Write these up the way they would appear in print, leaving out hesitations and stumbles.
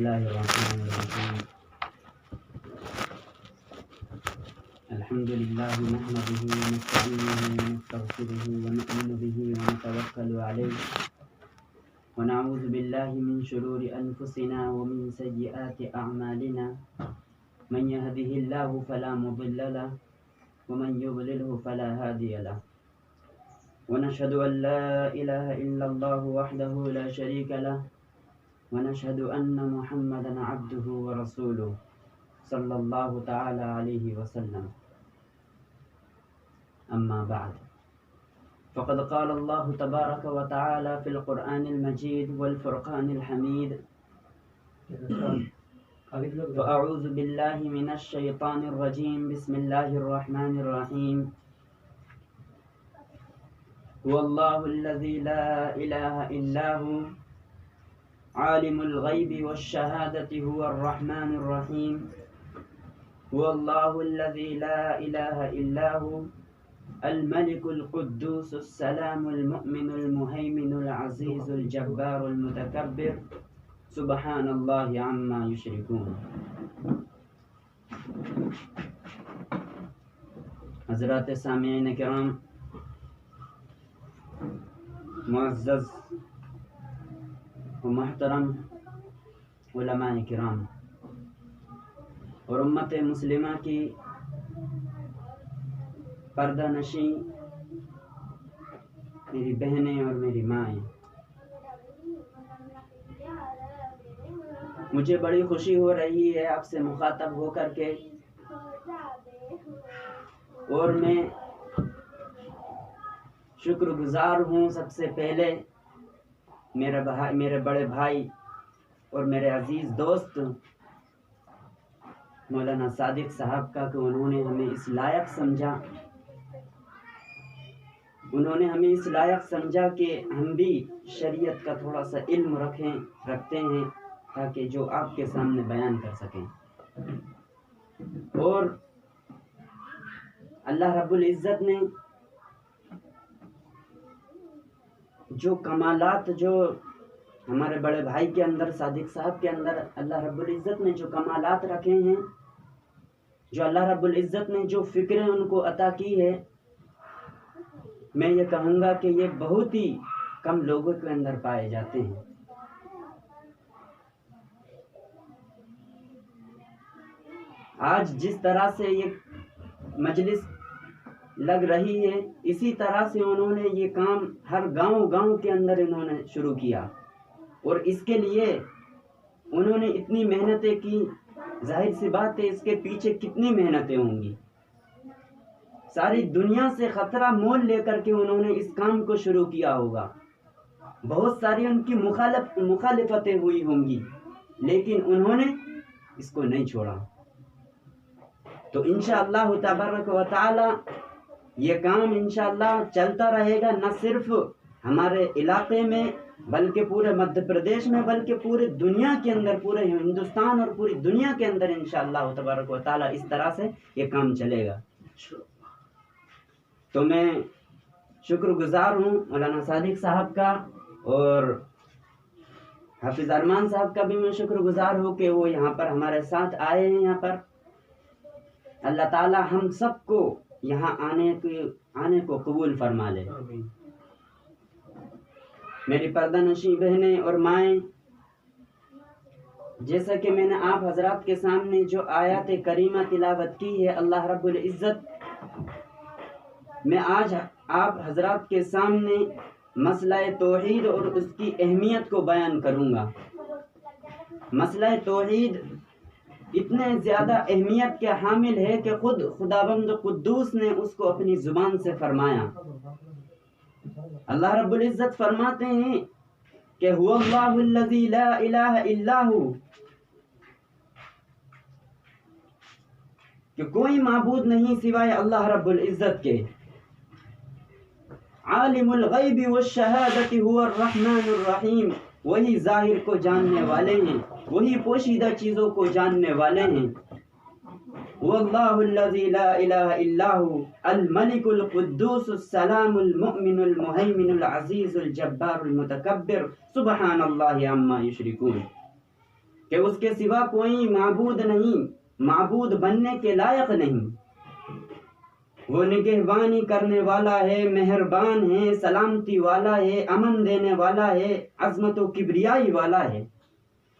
الله الرحمن الرحيم الحمد لله نحمده ونستعينه ونستغفره ونؤمن به ونتوكل عليه ونعوذ بالله من شرور أنفسنا ومن سيئات أعمالنا من يهده الله فلا مضل له ومن يضلله فلا هادي له ونشهد أن لا إله إلا الله وحده لا شريك له ونشهد أن محمدا عبده ورسوله صلى الله تعالى عليه وسلم أما بعد فقد قال الله تبارك وتعالى في القرآن المجيد والفرقان الحميد فأعوذ بالله من الشيطان الرجيم بسم الله الرحمن الرحيم هو الله الذي لا إله إلا هو عالم الغيب والشهادة هو الرحمن الرحيم هو الله الذي لا إله إلا هو الملك القدوس السلام المؤمن المهيمن العزيز الجبار المتكبر سبحان الله عما يشركون. حضرات سامعین کرام، معزز و محترم علماء کرام اور امت مسلمہ کی پردہ نشین میری بہنیں اور میری مائیں، مجھے بڑی خوشی ہو رہی ہے آپ سے مخاطب ہو کر کے، اور میں شکر گزار ہوں سب سے پہلے میرے بڑے بھائی اور میرے عزیز دوست مولانا صادق صاحب کا کہ انہوں نے ہمیں اس لائق سمجھا کہ ہم بھی شریعت کا تھوڑا سا علم رکھتے ہیں تاکہ جو آپ کے سامنے بیان کر سکیں. اور اللہ رب العزت نے جو کمالات جو ہمارے بڑے بھائی کے اندر، صادق صاحب کے اندر اللہ رب العزت نے جو کمالات رکھے ہیں، جو اللہ رب العزت نے جو فکریں ان کو عطا کی ہے، میں یہ کہوں گا کہ یہ بہت ہی کم لوگوں کے اندر پائے جاتے ہیں. آج جس طرح سے یہ مجلس لگ رہی ہے، اسی طرح سے انہوں نے یہ کام ہر گاؤں کے اندر انہوں نے شروع کیا، اور اس کے لیے انہوں نے اتنی محنتیں کی. ظاہر سی بات ہے اس کے پیچھے کتنی محنتیں ہوں گی. ساری دنیا سے خطرہ مول لے کر کے انہوں نے اس کام کو شروع کیا ہوگا. بہت ساری ان کی مخالفتیں ہوئی ہوں گی، لیکن انہوں نے اس کو نہیں چھوڑا. تو انشاءاللہ تبارک و تعالی یہ کام انشاءاللہ چلتا رہے گا، نہ صرف ہمارے علاقے میں بلکہ پورے مدھیہ پردیش میں، بلکہ پورے دنیا کے اندر، پورے ہندوستان اور پوری دنیا کے اندر انشاءاللہ تبارک و تعالی اس طرح سے یہ کام چلے گا. تو میں شکر گزار ہوں مولانا صادق صاحب کا، اور حافظ ارمان صاحب کا بھی میں شکر گزار ہوں کہ وہ یہاں پر ہمارے ساتھ آئے ہیں. یہاں پر اللہ تعالی ہم سب کو یہاں آنے کو قبول فرما لے. میری پردہ نشین بہنیں اور مائیں، جیسا کہ میں نے آپ حضرات کے سامنے جو آیات کریمہ تلاوت کی ہے، اللہ رب العزت، میں آج آپ حضرات کے سامنے مسئلہ توحید اور اس کی اہمیت کو بیان کروں گا. مسئلہ توحید اتنے زیادہ اہمیت کے حامل ہے کہ خود خداوند قدوس نے اس کو اپنی زبان سے فرمایا. اللہ رب العزت فرماتے ہیں کہ هو اللہ الذی لا الہ الا ہو، کہ کوئی معبود نہیں سوائے اللہ رب العزت کے. عالم الغیب والشہادۃ هو الرحمن الرحیم، وہی ظاہر کو جاننے والے ہیں، وہی پوشیدہ چیزوں کو جاننے والے ہیں. واللہ الذی لا الہ الا ہو الملک القدوس السلام المؤمن المہیمن العزیز الجبار المتکبر سبحان اللہ عما یشرکون. کہ اس کے سوا کوئی معبود نہیں، معبود بننے کے لائق نہیں۔ وہ نگہبانی کرنے والا ہے، مہربان ہے، سلامتی والا ہے، امن دینے والا ہے، عظمت و کبریائی والا ہے۔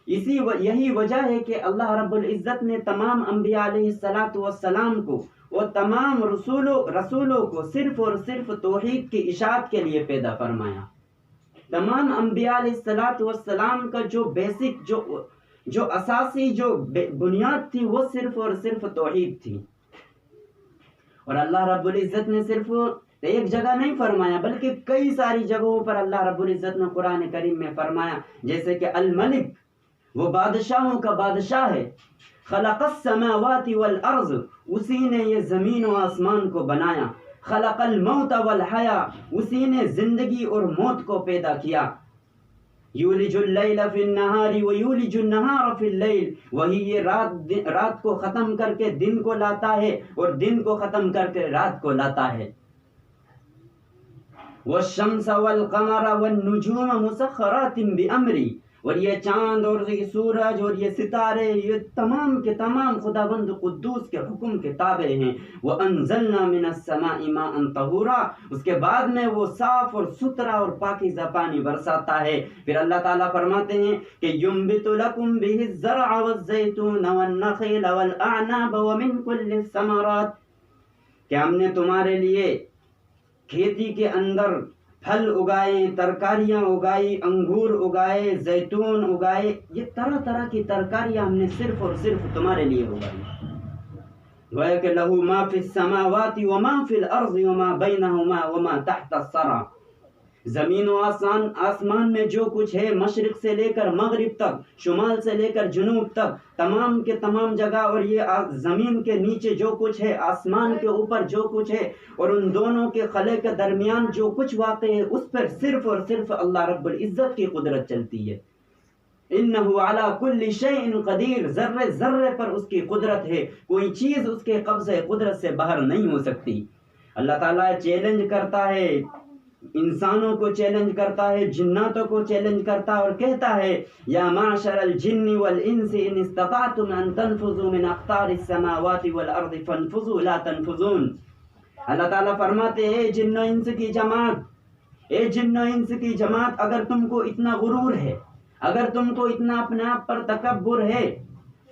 یہی وجہ ہے کہ اللہ رب العزت نے تمام انبیاء علیہ السلام کو اور تمام رسولوں کو صرف اور صرف توحید کی اشاعت کے لیے پیدا فرمایا۔ تمام انبیاء علیہ السلام کا جو بیسک جو اساسی جو بنیاد تھی وہ صرف اور صرف توحید تھی۔ اور اللہ رب العزت نے صرف ایک جگہ نہیں فرمایا بلکہ کئی ساری جگہوں پر اللہ رب العزت نے قرآن کریم میں فرمایا، جیسے کہ الملک، وہ بادشاہوں کا بادشاہ ہے، خلق السماوات والارض، اسی نے یہ زمین و آسمان کو بنایا، خلق الموت والحیاء، اسی نے زندگی اور موت کو پیدا کیا، یولج اللیل فی النہار ویولج النہار فی اللیل، وہی یہ رات کو ختم کر کے دن کو لاتا ہے اور دن کو ختم کر کے رات کو لاتا ہے، والشمس والقمر والنجوم مسخرات بامری، اور یہ چاند اور یہ سورج اور یہ ستارے یہ تمام کے تمام خداوند قدوس کے حکم کے تابع ہیں۔ وَأَنزَلْنَا مِنَ السَّمَاءِ مَاءً طَهُورًا، اس کے بعد میں وہ صاف اور ستھرا اور پاکیزہ پانی برساتا ہے۔ پھر اللہ تعالیٰ فرماتے ہیں کہ يُنبِتُ لَكُمْ بِهِ الزَّرْعَ وَالزَّيْتُونَ وَالنَّخِيلَ وَالْأَعْنَابَ وَمِنْ كُلِّ الثَّمَرَاتِ، کہ ہم نے تمہارے لیے کھیتی کے اندر پھل اگائے، ترکاریاں اگائی، انگور اگائے، زیتون اگائے، یہ طرح طرح کی ترکاریاں ہم نے صرف اور صرف تمہارے لیے اگائی۔ وَيَكَ لَهُ مَا فِي السَّمَاوَاتِ وَمَا فِي الْأَرْضِ وَمَا بَيْنَهُمَا وَمَا تَحْتَ الثَّرَى، زمین و آسمان میں جو کچھ ہے، مشرق سے لے کر مغرب تک، شمال سے لے کر جنوب تک، تمام کے تمام جگہ، اور یہ زمین کے نیچے جو کچھ ہے، آسمان کے اوپر جو کچھ ہے، اور ان دونوں کے خلے کے درمیان جو کچھ واقع ہے، اس پر صرف اور صرف اللہ رب العزت کی قدرت چلتی ہے۔ انہ علی کل شیء قدیر، ذرے ذرے پر اس کی قدرت ہے، کوئی چیز اس کے قبضے قدرت سے باہر نہیں ہو سکتی۔ اللہ تعالیٰ چیلنج کرتا ہے، انسانوں کو چیلنج کرتا ہے، جناتوں کو چیلنج کرتا ہے، اور کہتا ہے یا معشر الجن والانس ان استطعتم ان تنفذوا من اقطار السماوات والارض فانفذوا لا تنفذون۔ اللہ تعالیٰ فرماتے ہیں جن و انس کی جماعت، اے جن و انس کی جماعت، اگر تم کو اتنا غرور ہے، اگر تم کو اتنا اپنے آپ پر تکبر ہے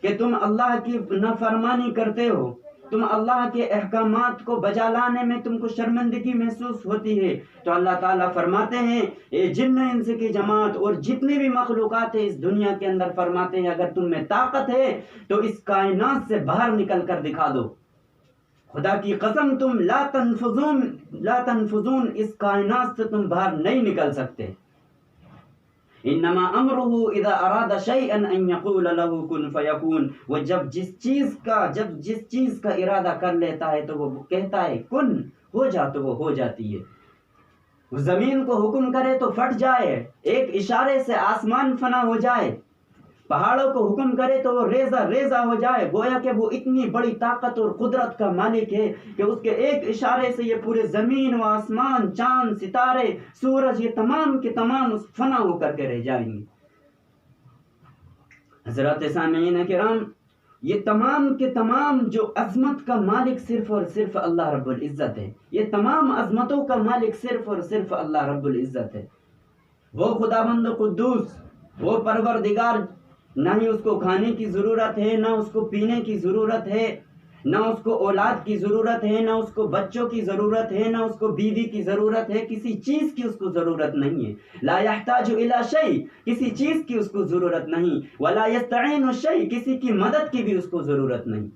کہ تم اللہ کی نافرمانی کرتے ہو، تم اللہ کے احکامات کو بجا لانے میں تم کو شرمندگی محسوس ہوتی ہے، تو اللہ تعالیٰ فرماتے ہیں اے جن انس کی جماعت اور جتنی بھی مخلوقات ہیں اس دنیا کے اندر، فرماتے ہیں اگر تم میں طاقت ہے تو اس کائنات سے باہر نکل کر دکھا دو۔ خدا کی قسم تم لا تنفذون، اس کائنات سے تم باہر نہیں نکل سکتے۔ انما امرہ اذا اراد شیئا ان یقول له کن فیکون، وہ جب جس چیز کا ارادہ کر لیتا ہے تو وہ کہتا ہے کن، ہو جا تو وہ ہو جاتی ہے۔ وہ زمین کو حکم کرے تو پھٹ جائے، ایک اشارے سے آسمان فنا ہو جائے، پہاڑوں کو حکم کرے تو وہ ریزہ ریزہ ہو جائے، گویا کہ وہ اتنی بڑی طاقت اور قدرت کا مالک ہے کہ اس کے ایک اشارے سے یہ پورے زمین و آسمان، چاند، ستارے، سورج، یہ تمام کے تمام فنا ہو کر کے رہ جائیں گے۔ حضرات سامعین کرام، یہ تمام کے تمام جو عظمت کا مالک صرف اور صرف اللہ رب العزت ہے، یہ تمام عظمتوں کا مالک صرف اور صرف اللہ رب العزت ہے۔ وہ خداوند قدوس، وہ پروردگار، نہ ہی اس کو کھانے کی ضرورت ہے، نہ اس کو پینے کی ضرورت ہے، نہ اس کو اولاد کی ضرورت ہے، نہ اس کو بچوں کی ضرورت ہے، نہ اس کو بیوی کی ضرورت ہے، کسی چیز کی اس کو ضرورت نہیں ہے۔ لا يحتاج الى شيء، کسی چیز کی اس کو ضرورت نہیں، ولا يستعين شيء، کسی کی مدد کی بھی اس کو ضرورت نہیں۔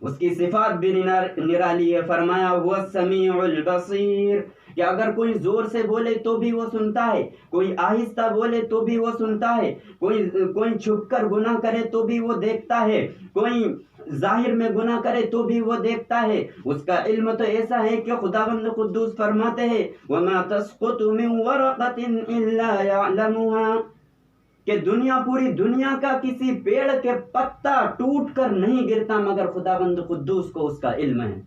اس کی صفات بھی نرالی ہے، فرمایا هو السمیع البصیر، کہ اگر کوئی زور سے بولے تو بھی وہ سنتا ہے، کوئی آہستہ بولے تو بھی وہ سنتا ہے، کوئی چھپ کر گناہ کرے تو بھی وہ دیکھتا ہے، کوئی ظاہر میں گناہ کرے تو بھی وہ دیکھتا ہے۔ اس کا علم تو ایسا ہے کہ خداوند قدوس فرماتے ہیں وَمَا تَسْقُطُ مِنْ وَرَقَةٍ إِلَّا يَعْلَمُهَا، کہ پوری دنیا کا کسی پیڑ کے پتا ٹوٹ کر نہیں گرتا مگر خداوند قدوس کو اس کا علم ہے۔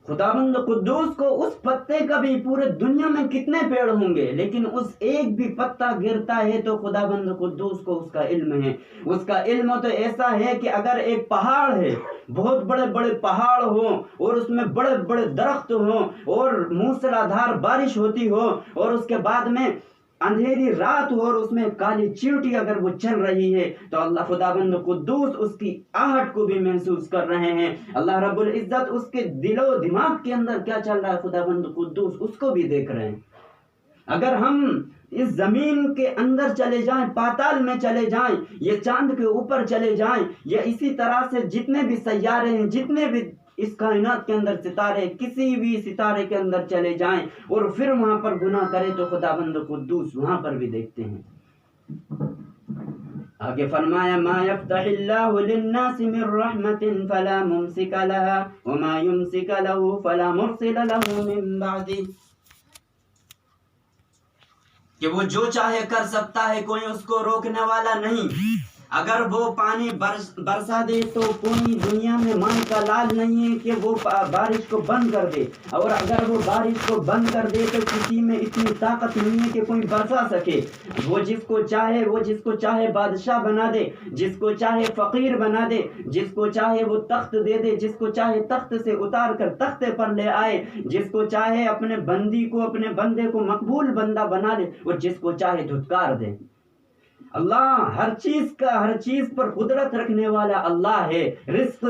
خداوند قدوس کو اس پتے کا بھی پورے دنیا میں کتنے پیڑ ہوں گے لیکن اس ایک بھی پتا گرتا ہے تو خداوند قدوس کو اس کا علم ہے. اس کا علم تو ایسا ہے کہ اگر ایک پہاڑ ہے، بہت بڑے بڑے پہاڑ ہوں اور اس میں بڑے بڑے درخت ہوں اور موسلادھار بارش ہوتی ہو اور اس کے بعد میں اندھیری رات ہو اور اس میں کالی چیونٹی اگر وہ چل رہی ہے تو اللہ خداوند قدوس اس کی آہٹ کو بھی محسوس کر رہے ہیں. اللہ رب العزت اس کے دل و دماغ کے اندر کیا چل رہا ہے خداوند قدوس اس کو بھی دیکھ رہے ہیں. اگر ہم اس زمین کے اندر چلے جائیں، پاتال میں چلے جائیں، یہ چاند کے اوپر چلے جائیں، یا اسی طرح سے جتنے بھی سیارے ہیں، جتنے بھی اس کائنات کے اندر ستارے، کسی بھی ستارے کے اندر چلے جائیں اور پھر وہاں پر گناہ کرے تو خداوند قدوس وہاں پر بھی دیکھتے ہیں. آگے فرمایا ما یفتح اللہ للناس من رحمت فلا ممسک لها وما یمسک له فلا مرسل له من بعده، کہ وہ جو چاہے کر سکتا ہے، کوئی اس کو روکنے والا نہیں. اگر وہ پانی برسا دے تو کوئی دنیا میں مان کا لال نہیں ہے کہ وہ بارش کو بند کر دے، اور اگر وہ بارش کو بند کر دے تو کسی میں اتنی طاقت نہیں ہے کہ کوئی برسا سکے. وہ جس کو چاہے بادشاہ بنا دے، جس کو چاہے فقیر بنا دے، جس کو چاہے وہ تخت دے دے، جس کو چاہے تخت سے اتار کر تختے پر لے آئے، جس کو چاہے اپنے بندے کو مقبول بندہ بنا دے اور جس کو چاہے دھتکار دے. اللہ ہر چیز پر قدرت رکھنے والا اللہ ہے. رزق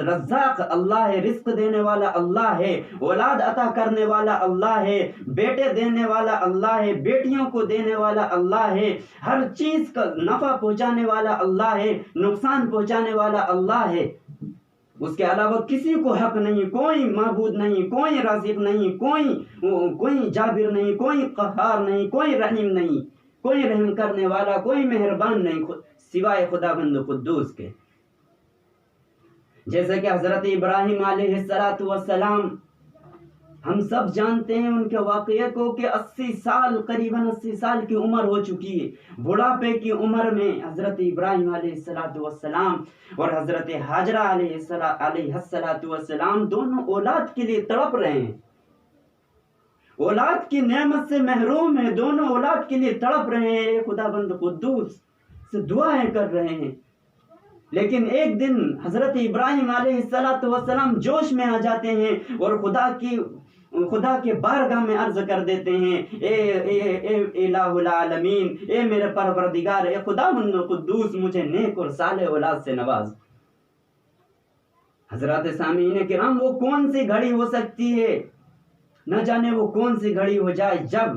رزاق اللہ ہے، رزق دینے والا اللہ ہے، اولاد عطا کرنے والا اللہ ہے، بیٹے دینے والا اللہ ہے، بیٹیوں کو دینے والا اللہ ہے، ہر چیز کا نفع پہنچانے والا اللہ ہے، نقصان پہنچانے والا اللہ ہے. اس کے علاوہ کسی کو حق نہیں، کوئی معبود نہیں، کوئی رازق نہیں، کوئی جابر نہیں، کوئی قہار نہیں، کوئی رحیم نہیں، کوئی رحم کرنے والا، کوئی مہربان نہیں سوائے خداوند قدوس کے. جیسے کہ حضرت ابراہیم علیہ السلام، ہم سب جانتے ہیں ان کے واقعے کو کہ 80 سال کی عمر ہو چکی ہے. بڑھاپے کی عمر میں حضرت ابراہیم علیہ السلام اور حضرت ہاجرہ علیہ السلام دونوں اولاد کے لیے تڑپ رہے ہیں، اولاد کی نعمت سے محروم ہیں، دونوں اولاد کے لیے تڑپ رہے ہیں، خداوند قدوس سے دعائیں کر رہے ہیں. لیکن ایک دن حضرت ابراہیم علیہ السلام جوش میں آ جاتے ہیں اور خدا کے بارگاہ میں عرض کر دیتے ہیں، اے الہ العالمین، اے میرے پروردگار، اے خداوند قدوس، مجھے نیک اور صالح اولاد سے نواز. حضرات سامعین کرام، وہ کون سی گھڑی ہو سکتی ہے، نہ جانے وہ کون سی گھڑی ہو جائے جب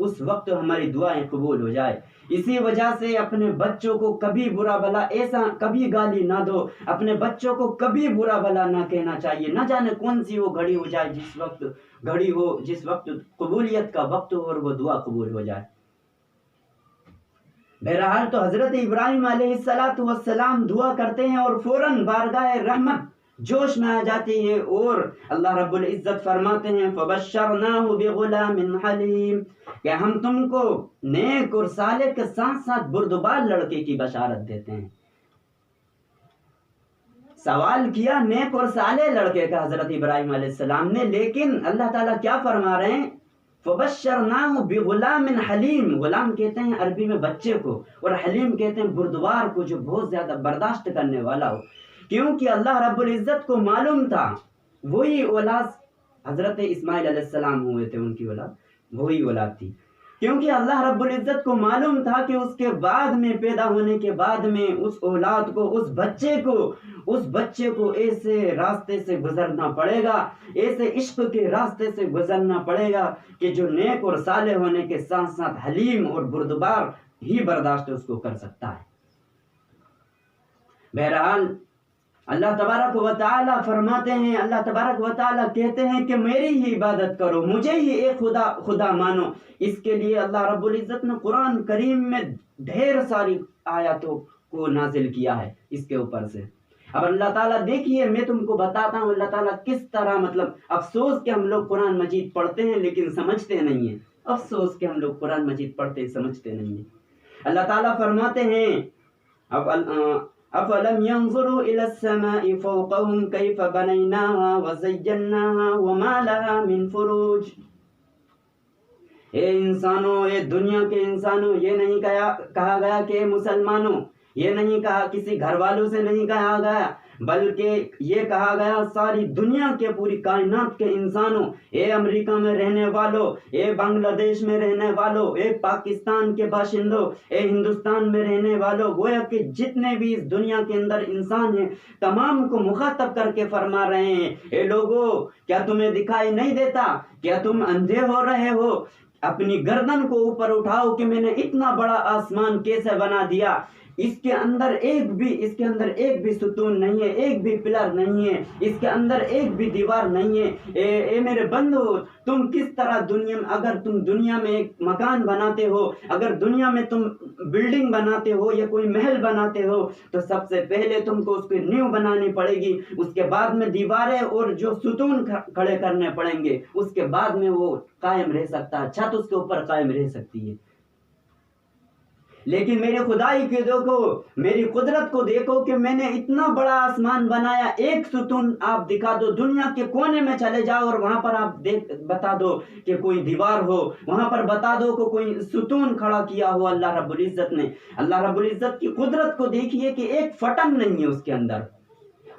اس وقت ہماری دعائیں قبول ہو جائے. اسی وجہ سے اپنے بچوں کو کبھی برا بھلا ایسا کبھی گالی نہ دو، اپنے بچوں کو کبھی برا بھلا نہ کہنا چاہیے. نہ جانے کون سی وہ گھڑی ہو جائے جس وقت قبولیت کا وقت ہو اور وہ دعا قبول ہو جائے. بہرحال تو حضرت ابراہیم علیہ السلام دعا کرتے ہیں اور فوراً بارگاہ رحمت جوش میں آ جاتی ہے اور اللہ رب العزت فرماتے ہیں فَبَشَّرْنَاهُ بِغُلَامٍ حَلِيمٍ، کہ ہم تم کو نیک اور صالح کے ساتھ ساتھ بردبار لڑکے کی بشارت دیتے ہیں. سوال کیا نیک اور صالح لڑکے کا حضرت ابراہیم علیہ السلام نے، لیکن اللہ تعالیٰ کیا فرما رہے ہیں؟ فَبَشَّرْنَاهُ بِغُلَامٍ حَلِيمٍ. غلام کہتے ہیں عربی میں بچے کو، اور حلیم کہتے ہیں بردبار کو، جو بہت زیادہ برداشت کرنے والا ہو. کیونکہ اللہ رب العزت کو معلوم تھا وہی اولاد حضرت اسماعیل علیہ السلام ہوئے تھے، ان کی اولاد وہی اولاد تھی. کیونکہ اللہ رب العزت کو معلوم تھا کہ اس کے بعد میں پیدا ہونے کے بعد میں اس اولاد کو، اس بچے کو ایسے راستے سے گزرنا پڑے گا، ایسے عشق کے راستے سے گزرنا پڑے گا کہ جو نیک اور صالح ہونے کے ساتھ ساتھ حلیم اور بردبار ہی برداشت اس کو کر سکتا ہے. بہرحال اللہ تبارک و تعالیٰ فرماتے ہیں، اللہ تبارک و تعالیٰ کہتے ہیں کہ میری ہی عبادت کرو، مجھے ہی ایک خدا مانو. اس کے لیے اللہ رب العزت نے قرآن کریم میں ڈھیر ساری آیاتوں کو نازل کیا ہے اس کے اوپر سے. اب اللہ تعالیٰ دیکھیے، میں تم کو بتاتا ہوں اللہ تعالیٰ کس طرح، مطلب افسوس کہ ہم لوگ قرآن مجید پڑھتے ہیں لیکن سمجھتے نہیں ہیں، افسوس کہ ہم لوگ قرآن مجید پڑھتے سمجھتے نہیں ہیں. اللہ تعالیٰ فرماتے ہیں، اب افلم ينظروا الى السماء فوقهم كيف بنيناها وزيناها وما لها من فروج. اے انسانوں، اے دنیا کے انسانوں، یہ نہیں کہا گیا کہ مسلمانوں، یہ نہیں کہا کسی گھر والوں سے نہیں کہا گیا، بلکہ یہ کہا گیا ساری دنیا کے پوری کائنات کے انسانوں، اے امریکہ میں رہنے والوں، اے بنگلہ دیش میں رہنے والوں، اے پاکستان کے باشندوں، اے ہندوستان میں رہنے والوں، گویا کہ جتنے بھی اس دنیا کے اندر انسان ہیں تمام کو مخاطب کر کے فرما رہے ہیں، اے لوگوں، کیا تمہیں دکھائی نہیں دیتا؟ کیا تم اندھے ہو رہے ہو؟ اپنی گردن کو اوپر اٹھاؤ کہ میں نے اتنا بڑا آسمان کیسے بنا دیا، اس کے اندر ایک بھی ستون نہیں ہے، ایک بھی پلر نہیں ہے، اس کے اندر ایک بھی دیوار نہیں ہے۔ اے میرے بندو، تم کس طرح دنیا میں، اگر تم دنیا میں ایک مکان بناتے ہو، اگر دنیا میں تم بلڈنگ بناتے ہو یا کوئی محل بناتے ہو، تو سب سے پہلے تم کو اس کی نیو بنانی پڑے گی، اس کے بعد میں دیواریں اور جو ستون کھڑے کرنے پڑیں گے، اس کے بعد میں وہ قائم رہ سکتا ہے، چھت اس کے اوپر قائم رہ سکتی ہے۔ لیکن میرے خدائی کے دیکھو، میری قدرت کو دیکھو کہ میں نے اتنا بڑا آسمان بنایا، ایک ستون آپ دکھا دو، دنیا کے کونے میں چلے جاؤ اور وہاں پر آپ بتا دو کہ کوئی دیوار ہو، وہاں پر بتا دو کہ کوئی ستون کھڑا کیا ہو اللہ رب العزت نے۔ اللہ رب العزت کی قدرت کو دیکھیے کہ ایک فٹن نہیں ہے اس کے اندر،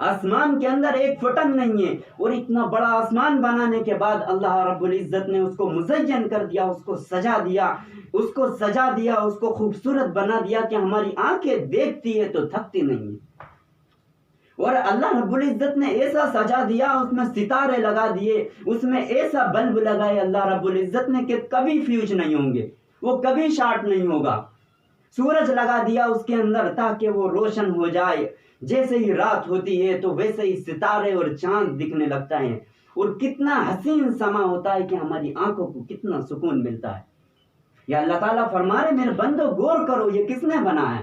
آسمان کے اندر ایک فٹن نہیں ہے، اور اتنا بڑا آسمان بنانے کے بعد اللہ رب العزت نے اس کو مزین کر دیا، اس کو سجا دیا، اس کو خوبصورت بنا دیا کہ ہماری آنکھیں دیکھتی ہے تو تھکتی نہیں ہے۔ اور اللہ رب العزت نے ایسا سجا دیا، اس میں ستارے لگا دیے، اس میں ایسا بلب لگائے اللہ رب العزت نے کہ کبھی فیوز نہیں ہوں گے، وہ کبھی شارٹ نہیں ہوگا۔ سورج لگا دیا اس کے اندر تاکہ وہ روشن ہو جائے، جیسے ہی رات ہوتی ہے تو ویسے ہی ستارے اور چاند دکھنے لگتا ہے، اور کتنا حسین سما ہوتا ہے کہ ہماری آنکھوں کو کتنا سکون ملتا ہے۔ یا اللہ تعالیٰ فرما رہے میرے بندو غور کرو، یہ کس نے بنا ہے؟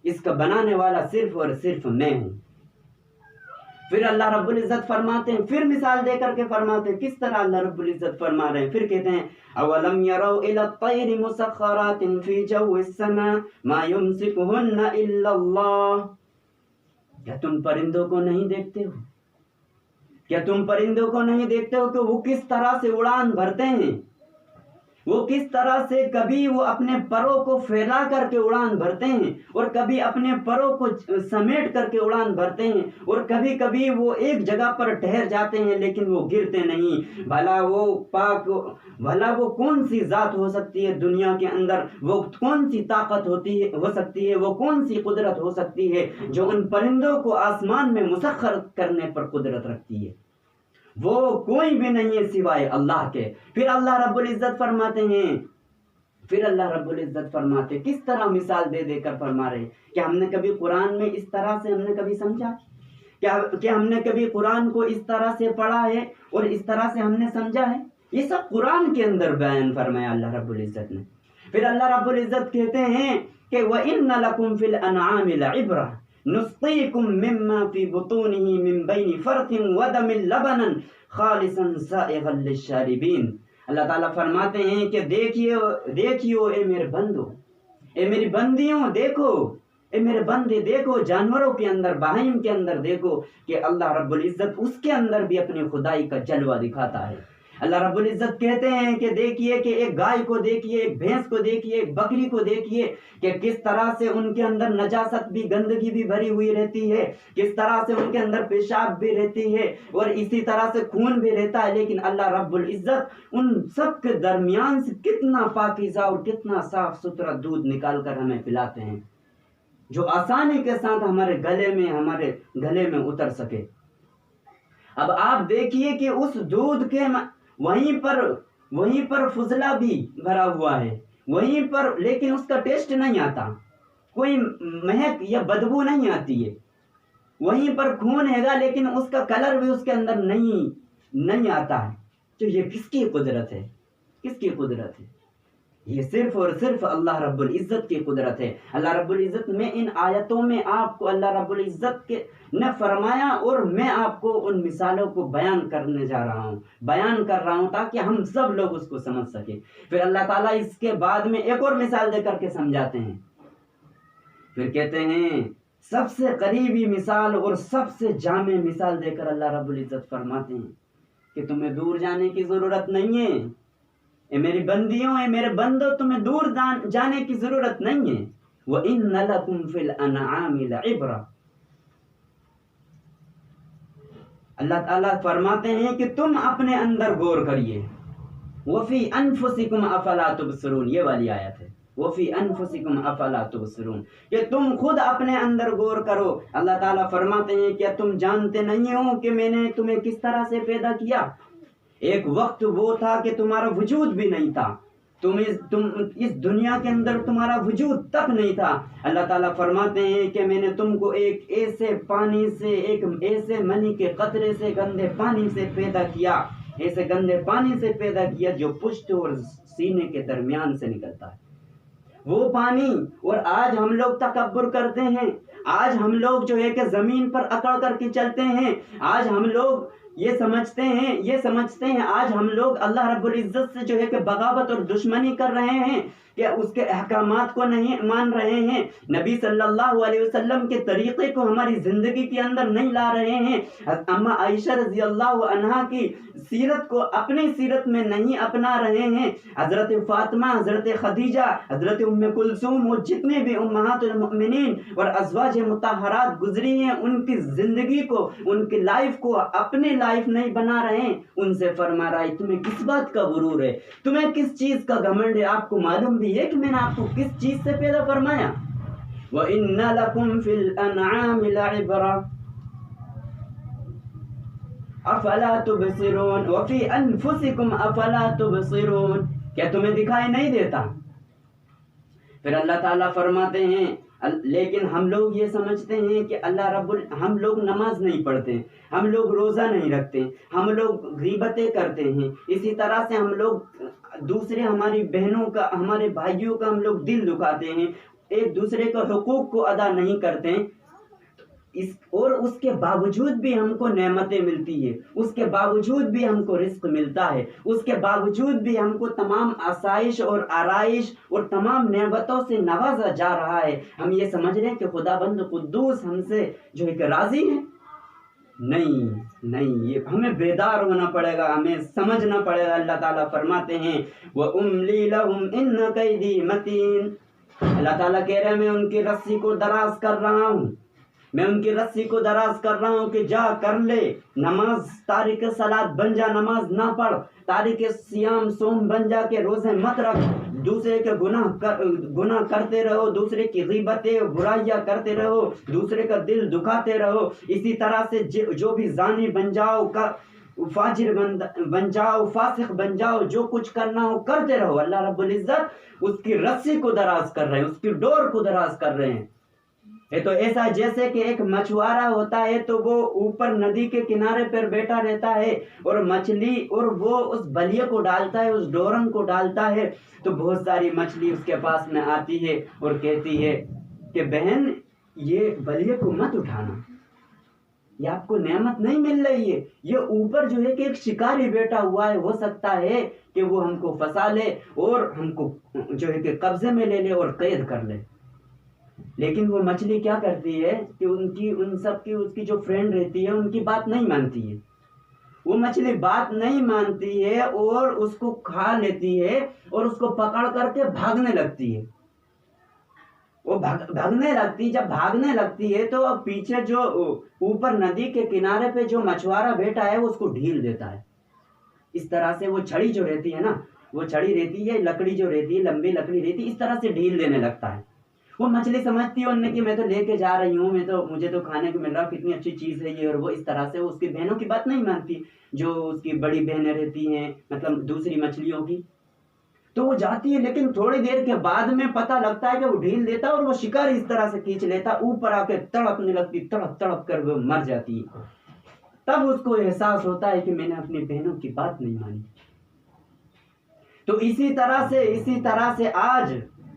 اس کا بنانے والا صرف اور صرف میں ہوں۔ پھر اللہ رب العزت فرماتے ہیں، پھر مثال دے کر کے فرماتے ہیں، کس طرح اللہ رب العزت فرما رہے ہیں، پھر کہتے ہیں اولم يروا الى الطير مسخرات في جو السماء ما يمسكهن الا الله. کیا تم پرندوں کو نہیں دیکھتے ہو؟ کیا تم پرندوں کو نہیں دیکھتے ہو کہ وہ کس طرح سے اڑان بھرتے ہیں؟ وہ کس طرح سے کبھی وہ اپنے پروں کو پھیلا کر کے اڑان بھرتے ہیں، اور کبھی اپنے پروں کو سمیٹ کر کے اڑان بھرتے ہیں، اور کبھی کبھی وہ ایک جگہ پر ٹھہر جاتے ہیں لیکن وہ گرتے نہیں۔ بھلا وہ کون سی ذات ہو سکتی ہے دنیا کے اندر، وہ کون سی طاقت ہو سکتی ہے، وہ کون سی قدرت ہو سکتی ہے جو ان پرندوں کو آسمان میں مسخر کرنے پر قدرت رکھتی ہے؟ وہ کوئی بھی نہیں ہے سوائے اللہ کے۔ پھر اللہ رب العزت فرماتے کس طرح مثال دے دے کر فرما رہے، کہ ہم نے کبھی قرآن میں اس طرح سے ہم نے کبھی سمجھا؟ کیا ہم نے کبھی قرآن کو اس طرح سے پڑھا ہے اور اس طرح سے ہم نے سمجھا ہے؟ یہ سب قرآن کے اندر بیان فرمایا اللہ رب العزت نے۔ پھر اللہ رب العزت کہتے ہیں کہ وَإِنَّ لَكُمْ فِي الْأَنْعَامِ لَعِبْرَةً نُسْقِيكُم مِّمَّا فِي بُطُونِهِ مِن بَيْنِ فَرْثٍ وَدَمٍ لَبَنًا خَالِصًا سَائِغًا لِلشَّارِبِينَ۔ اللہ تعالیٰ فرماتے ہیں کہ دیکھیو اے میرے بندو، اے میری بندیوں، دیکھو اے میرے بندے، دیکھو جانوروں کے اندر، بہائم کے اندر دیکھو کہ اللہ رب العزت اس کے اندر بھی اپنی خدائی کا جلوہ دکھاتا ہے۔ اللہ رب العزت کہتے ہیں کہ دیکھیے کہ ایک گائے کو دیکھیے، ایک بھینس کو دیکھیے، ایک بکری کو دیکھیے کہ کس طرح سے ان کے اندر نجاست بھی، گندگی بھی بھری ہوئی رہتی ہے، کس طرح سے ان کے اندر پیشاب بھی رہتی ہے اور اسی طرح سے خون بھی رہتا ہے، لیکن اللہ رب العزت ان سب کے درمیان سے کتنا پاکیزہ اور کتنا صاف ستھرا دودھ نکال کر ہمیں پلاتے ہیں، جو آسانی کے ساتھ ہمارے گلے میں اتر سکے۔ اب آپ دیکھیے کہ اس دودھ کے وہیں پر فضلہ بھی بھرا ہوا ہے، وہیں پر، لیکن اس کا ٹیسٹ نہیں آتا، کوئی مہک یا بدبو نہیں آتی ہے۔ وہیں پر خون ہے گا لیکن اس کا کلر بھی اس کے اندر نہیں آتا ہے۔ تو یہ کس کی قدرت ہے؟ کس کی قدرت ہے؟ یہ صرف اور صرف اللہ رب العزت کی قدرت ہے۔ اللہ رب العزت میں ان آیتوں میں آپ کو اللہ رب العزت نے فرمایا، اور میں آپ کو ان مثالوں کو بیان کر رہا ہوں تاکہ ہم سب لوگ اس کو سمجھ سکیں۔ پھر اللہ تعالیٰ اس کے بعد میں ایک اور مثال دے کر کے سمجھاتے ہیں، پھر کہتے ہیں سب سے قریبی مثال اور سب سے جامع مثال دے کر اللہ رب العزت فرماتے ہیں کہ تمہیں دور جانے کی ضرورت نہیں ہے، اے میری بندیوں، اے میرے بندو، تمہیں دور جانے کی ضرورت نہیں ہے۔ وَإِنَّ لَكُمْ فِي الْأَنْعَامِ لَعِبْرَةً، اللہ تعالیٰ فرماتے ہیں کہ تم اپنے اندر غور کریے۔ وَفِي أَنفُسِكُمْ أَفَلَا تُبْصِرُونَ، یہ والی آیت ہے، وَفِي أَنفُسِكُمْ أَفَلَا تُبْصِرُونَ، کہ تم خود اپنے اندر غور کرو۔ اللہ تعالیٰ فرماتے ہیں کیا تم جانتے نہیں ہو کہ میں نے تمہیں کس طرح سے پیدا کیا؟ ایک وقت وہ تھا کہ تمہارا وجود بھی نہیں تھا، تم اس دنیا کے اندر تمہارا وجود تک نہیں تھا۔ اللہ تعالیٰ فرماتے ہیں کہ میں نے تم کو ایک ایسے پانی سے، ایک ایسے منی کے قطرے سے، گندے پانی سے پیدا کیا، ایسے گندے پانی سے پیدا کیا جو پشت اور سینے کے درمیان سے نکلتا ہے وہ پانی۔ اور آج ہم لوگ تکبر کرتے ہیں، آج ہم لوگ جو ہے کہ زمین پر اکڑ کر کے چلتے ہیں، آج ہم لوگ یہ سمجھتے ہیں آج ہم لوگ اللہ رب العزت سے جو ہے کہ بغاوت اور دشمنی کر رہے ہیں، کہ اس کے احکامات کو نہیں مان رہے ہیں، نبی صلی اللہ علیہ وسلم کے طریقے کو ہماری زندگی کے اندر نہیں لا رہے ہیں، اما عائشہ رضی اللہ عنہا کی سیرت کو اپنی سیرت میں نہیں اپنا رہے ہیں، حضرت فاطمہ، حضرت خدیجہ، حضرت ام کلثوم اور جتنے بھی امہات المؤمنین اور ازواج مطہرات گزری ہیں، ان کی زندگی کو، ان کی لائف کو اپنی لائف نہیں بنا رہے ہیں۔ ان سے فرما رہا ہے تمہیں کس بات کا غرور ہے، تمہیں کس چیز کا گھمنڈ ہے؟ آپ کو معلوم بھی ہے کہ میں نے آپ کو کس چیز سے پیدا فرمایا؟ وَإِنَّ لَكُمْ فِي الْأَنْعَامِ لَعِبْرَةً أَفَلَا تُبْصِرُونَ وَفِي أَنفُسِكُمْ أَفَلَا تُبْصِرُونَ، کیا تمہیں دکھائی نہیں دیتا؟ پھر اللہ تعالیٰ فرماتے ہیں لیکن ہم لوگ یہ سمجھتے ہیں کہ ہم لوگ نماز نہیں پڑھتے، ہم لوگ روزہ نہیں رکھتے، ہم لوگ غیبتیں کرتے ہیں، اسی طرح سے ہم لوگ دوسرے ہماری بہنوں کا، ہمارے بھائیوں کا ہم لوگ دل دکھاتے ہیں، ایک دوسرے کے حقوق کو ادا نہیں کرتے، اور اس کے باوجود بھی ہم کو نعمتیں ملتی ہے، اس کے باوجود بھی ہم کو رزق ملتا ہے، اس کے باوجود بھی ہم کو تمام آسائش اور آرائش اور تمام نعمتوں سے نوازا جا رہا ہے۔ ہم یہ سمجھ رہے ہیں کہ خدا بند قدوس ہم سے جو ہے کہ راضی ہے؟ نہیں، یہ ہمیں بیدار ہونا پڑے گا، ہمیں سمجھنا پڑے گا۔ اللہ تعالیٰ فرماتے ہیں وَأُمْلِي لَهُمْ إِنَّ كَيْدِي مَتِينٌ، اللہ تعالیٰ کہہ رہے ہیں میں ان کی رسی کو دراز کر رہا ہوں، میں ان کی رسی کو دراز کر رہا ہوں کہ جا کر لے نماز، تارک صلاۃ بن جا، نماز نہ پڑھ، تارک سیام سوم بن جا کے روزے مت رکھ، دوسرے کے گناہ کرتے رہو، دوسرے کی غیبتیں برائیاں کرتے رہو، دوسرے کا دل دکھاتے رہو، اسی طرح سے جو بھی زانی بن جاؤ، فاجر بن جاؤ، فاسق بن جاؤ، جو کچھ کرنا ہو کرتے رہو۔ اللہ رب العزت اس کی رسی کو دراز کر رہے ہیں، اس کی ڈور کو دراز کر رہے ہیں۔ یہ تو ایسا جیسے کہ ایک مچھوارا ہوتا ہے تو وہ اوپر ندی کے کنارے پر بیٹھا رہتا ہے اور مچھلی، اور وہ اس بلیے کو ڈالتا ہے، اس ڈورن کو ڈالتا ہے، تو بہت ساری مچھلی اس کے پاس میں آتی ہے اور کہتی ہے کہ بہن یہ بلیے کو مت اٹھانا، یہ آپ کو نعمت نہیں مل رہی ہے، یہ اوپر جو ہے کہ ایک شکاری بیٹھا ہوا ہے، ہو سکتا ہے کہ وہ ہم کو پھنسا لے اور ہم کو جو ہے کہ قبضے میں لے لے اور قید کر لے۔ لیکن وہ مچھلی کیا کرتی ہے کہ اس کی جو فرینڈ رہتی ہے ان کی بات نہیں مانتی ہے، وہ مچھلی بات نہیں مانتی ہے اور اس کو کھا لیتی ہے اور اس کو پکڑ کر کے بھاگنے لگتی ہے۔ وہ بھاگنے لگتی، جب بھاگنے لگتی ہے تو پیچھے جو اوپر ندی کے کنارے پہ جو مچھوارا بیٹھا ہے وہ اس کو ڈھیل دیتا ہے۔ اس طرح سے وہ چھڑی جو رہتی ہے نا، وہ چھڑی رہتی ہے، لکڑی جو رہتی ہے، لمبی لکڑی رہتی ہے، اس طرح سے ڈھیل دینے لگتا ہے۔ وہ مچھلی سمجھتی ہے انہیں کہ میں تو لے کے جا رہی ہوں، مجھے تو کھانے کو مل رہا، کتنی اچھی چیز ہے یہ، اور وہ اس طرح سے اس کی بہنوں کی بات نہیں مانتی، جو اس کی بڑی بہنیں رہتی ہیں، مطلب دوسری مچھلیوں کی، تو وہ جاتی ہے، لیکن تھوڑی دیر کے بعد میں پتہ لگتا ہے کہ وہ ڈھیل دیتا اور وہ شکار اس طرح سے کھینچ لیتا، اوپر آ کے تڑپنے لگتی، تڑپ تڑپ کر وہ مر جاتی ہے۔ تب اس کو احساس ہوتا ہے کہ میں نے اپنی بہنوں کی بات نہیں مانی۔ تو اسی طرح سے آج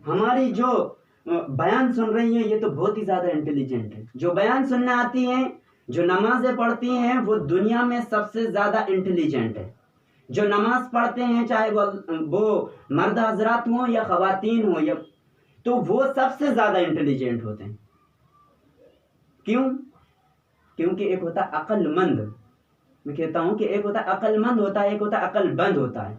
ہماری جو بیان سن رہی ہیں یہ تو بہت ہی زیادہ انٹیلیجنٹ ہے، جو بیان سننے آتی ہیں، جو نمازیں پڑھتی ہیں، وہ دنیا میں سب سے زیادہ انٹیلیجنٹ ہے۔ جو نماز پڑھتے ہیں چاہے وہ مرد حضرات ہوں یا خواتین ہوں، تو وہ سب سے زیادہ انٹیلیجنٹ ہوتے ہیں۔ کیوں؟ کیونکہ ایک ہوتا ہے عقل مند، میں کہتا ہوں کہ ایک ہوتا ہے عقل مند ہوتا ہے، ایک ہوتا ہے عقل بند ہوتا ہے۔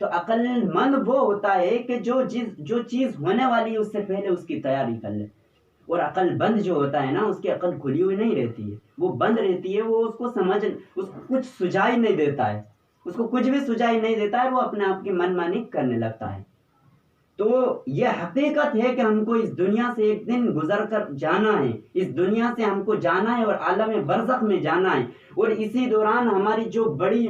تو عقل مند وہ ہوتا ہے کہ جو چیز ہونے والی ہے اس سے پہلے اس کی تیاری کر لے، اور عقل بند جو ہوتا ہے نا، اس کی عقل کھلی ہوئی نہیں رہتی ہے، وہ بند رہتی ہے، وہ اس کو کچھ سجائی نہیں دیتا ہے، اس کو کچھ بھی سجائی نہیں دیتا ہے، وہ اپنے آپ کی من مانی کرنے لگتا ہے۔ تو یہ حقیقت ہے کہ ہم کو اس دنیا سے ایک دن گزر کر جانا ہے، اس دنیا سے ہم کو جانا ہے اور عالم برزخ میں جانا ہے، اور اسی دوران ہماری جو بڑی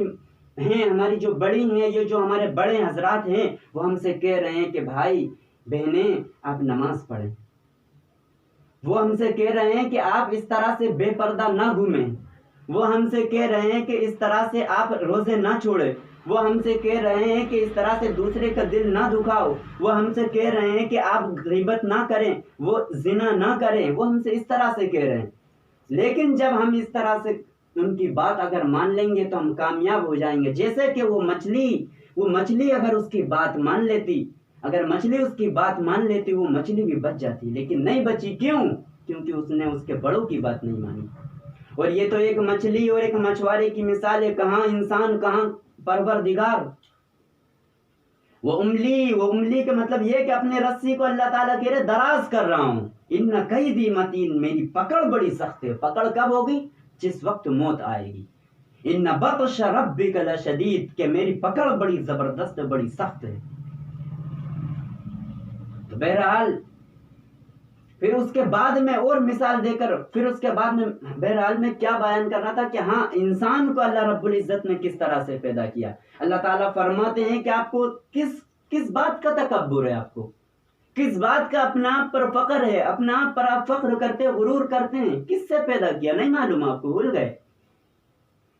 ہیں، یہ جو ہمارے بڑے حضرات ہیں، وہ ہم سے کہہ رہے ہیں کہ بھائی بہنیں آپ نماز پڑھیں، وہ ہم سے کہہ رہے ہیں کہ آپ اس طرح سے بے پردہ نہ گھومیں، وہ ہم سے کہہ رہے ہیں کہ اس طرح سے آپ روزے نہ چھوڑیں، وہ ہم سے کہہ رہے ہیں کہ اس طرح سے دوسرے کا دل نہ دکھاؤ، وہ ہم سے کہہ رہے ہیں کہ آپ غیبت نہ کریں، وہ زنا نہ کریں، وہ ہم سے اس طرح سے کہہ رہے ہیں۔ لیکن جب ہم اس طرح سے ان کی بات اگر مان لیں گے تو ہم کامیاب ہو جائیں گے، جیسے کہ وہ مچھلی اگر اس کی بات مان لیتی، اگر مچھلی اس کی بات مان لیتی، وہ مچھلی بھی بچ جاتی، لیکن نہیں بچی، کیوں؟ کیونکہ اس نے اس کے بڑوں کی بات نہیں مانی۔ اور یہ تو ایک مچھلی اور ایک مچھوارے کی مثال ہے، کہاں انسان کہاں پروردگار۔ وہ املی کا مطلب یہ کہ اپنے رسی کو اللہ تعالیٰ کہہ رہے دراز کر رہا ہوں، ان قیدی متین، میری پکڑ بڑی سخت ہے۔ پکڑ کب ہوگی؟ جس وقت موت آئے گی۔ ان بطش ربک لشدید، کہ میری پکڑ بڑی زبردست، بڑی سخت ہے۔ تو بہرحال پھر اس کے بعد میں اور مثال دے کر، پھر اس کے بعد میں بہرحال میں کیا بیان کر رہا تھا کہ ہاں انسان کو اللہ رب العزت نے کس طرح سے پیدا کیا۔ اللہ تعالیٰ فرماتے ہیں کہ آپ کو کس بات کا تکبر ہے، آپ کو کس بات کا اپنا آپ پر فخر ہے، اپنا آپ پر آپ فخر کرتے، غرور کرتے ہیں، کس سے پیدا کیا نہیں معلوم آپ کو، بھول گئے۔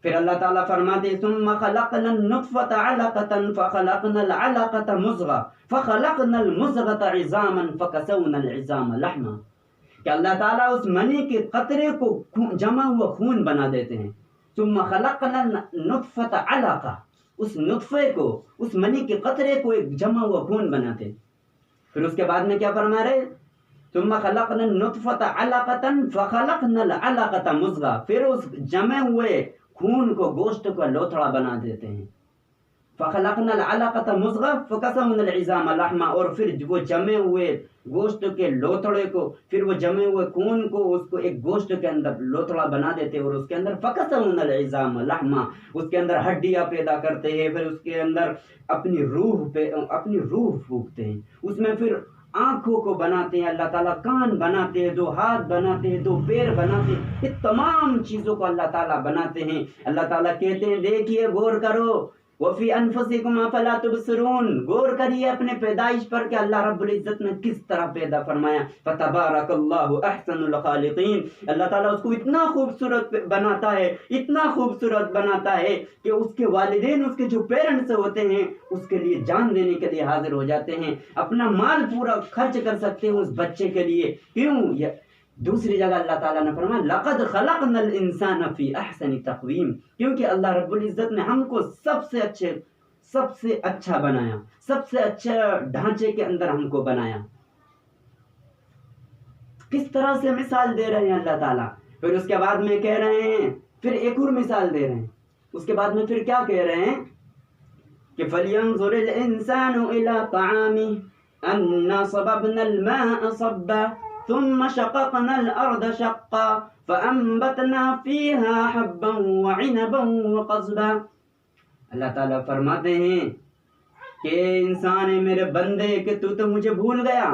پھر اللہ تعالیٰ فرماتے ہیں ثم خلقنا النطفة علقة فخلقنا العلقة مضغة فخلقنا المضغة عظاما فكسونا العظام لحما، کہ اللہ تعالیٰ اس منی کے قطرے کو جمع ہوا خون بنا دیتے ہیں۔ ثم خلقنا النطفة علقة، اس نطفے کو، اس منی کے قطرے کو ایک جمع ہوا خون بناتے ہیں۔ پھر اس کے بعد میں کیا فرما رہے؟ ثم خلقنا النطفة علقة فخلقنا العلقة مضغة، پھر اس جمع ہوئے خون کو، گوشت کو لوتھڑا بنا دیتے ہیں۔ فخلقنا العلقة مضغة فكسونا العظام لحما، اور پھر وہ جمے ہوئے گوشت کے لوتھڑے کو، پھر وہ جمے ہوئے خون کو، اس کو ایک گوشت کے اندر لوتھڑا بنا دیتے اور اس کے اندر فكسونا العظام لحما، اس کے اندر ہڈیاں پیدا کرتے ہیں، پھر اس کے اندر اپنی روح پھونکتے ہیں، اس میں پھر آنکھوں کو بناتے ہیں اللہ تعالیٰ، کان بناتے ہیں، 2 ہاتھ بناتے ہیں، 2 پیر بناتے ہیں، یہ تمام چیزوں کو اللہ تعالیٰ بناتے ہیں۔ اللہ تعالیٰ کہتے ہیں دیکھیے، غور کرو، وَفِي أَنفُسِكُمْ أَفَلَا تُبْصِرُونَ، غور کریے اپنے پیدائش پر کہ اللہ رب العزت نے کس طرح پیدا فرمایا۔ فَتَبَارَكَ اللَّهُ أَحْسَنُ الْخَالِقِينَ، اللہ تعالیٰ اس کو اتنا خوبصورت بناتا ہے، اتنا خوبصورت بناتا ہے کہ اس کے والدین، اس کے جو پیرنٹس ہوتے ہیں، اس کے لیے جان دینے کے لیے حاضر ہو جاتے ہیں، اپنا مال پورا خرچ کر سکتے ہیں اس بچے کے لیے۔ کیوں؟ دوسری جگہ اللہ تعالیٰ نے فرمایا لَقَدْ خَلَقْنَا الْإِنسَانَ فِي أَحْسَنِ تَقْوِيمٍ، کیونکہ اللہ رب العزت نے ہم کو سب سے اچھا بنایا، سب سے اچھا ڈھانچے کے اندر ہم کو بنایا۔ کس طرح سے مثال دے رہے ہیں اللہ تعالیٰ۔ پھر اس کے بعد میں کہہ رہے ہیں، پھر ایک اور مثال دے رہے ہیں، اس کے بعد میں پھر کیا کہہ رہے ہیں کہ فَلْيَنظُرِ الْإِنسَانُ إِلَىٰ طَعَامِهِ أَنَّا صَبَبْنَا الْمَاءَ صَبًّا ثُمَّ شَقَقْنَا الْأَرْضَ شَقًّا فَأَنبَتْنَا فِيهَا حَبًّا وَعِنَبًا وَقَضْبًا۔ اللہ تعالیٰ فرماتے ہیں کہ انسان ہے میرے بندے، کہ تو مجھے بھول گیا۔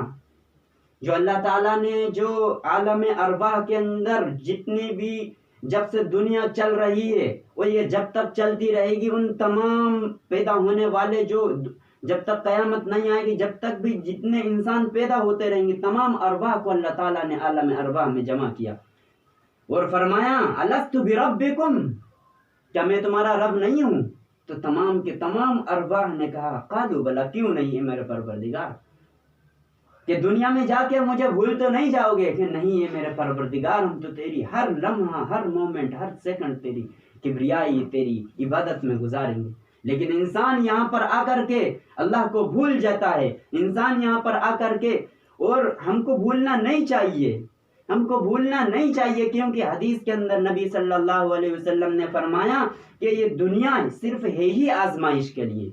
جو اللہ تعالیٰ نے جو عالم ارواح کے اندر جتنی بھی، جب سے دنیا چل رہی ہے اور یہ جب تک چلتی رہے گی، ان تمام پیدا ہونے والے، جو جب تک قیامت نہیں آئے گی، جب تک بھی جتنے انسان پیدا ہوتے رہیں گے، تمام ارواح کو اللہ تعالیٰ نے عالم ارواح میں جمع کیا اور فرمایا الست بربکم، کیا میں تمہارا رب نہیں ہوں؟ تو تمام کے تمام ارواح نے کہا قالوا بلا، کیوں نہیں ہے میرے پروردگار، کہ دنیا میں جا کے مجھے بھول تو نہیں جاؤ گے؟ کہ نہیں ہے میرے پروردگار، ہم تو تیری ہر لمحہ، ہر مومنٹ، ہر سیکنڈ تیری کبریائی، تیری عبادت میں گزاریں گے۔ لیکن انسان یہاں پر آ کر کے اللہ کو بھول جاتا ہے، انسان یہاں پر آ کر کے، اور ہم کو بھولنا نہیں چاہیے، ہم کو بھولنا نہیں چاہیے، کیونکہ حدیث کے اندر نبی صلی اللہ علیہ وسلم نے فرمایا کہ یہ دنیا صرف ہے ہی آزمائش کے لیے.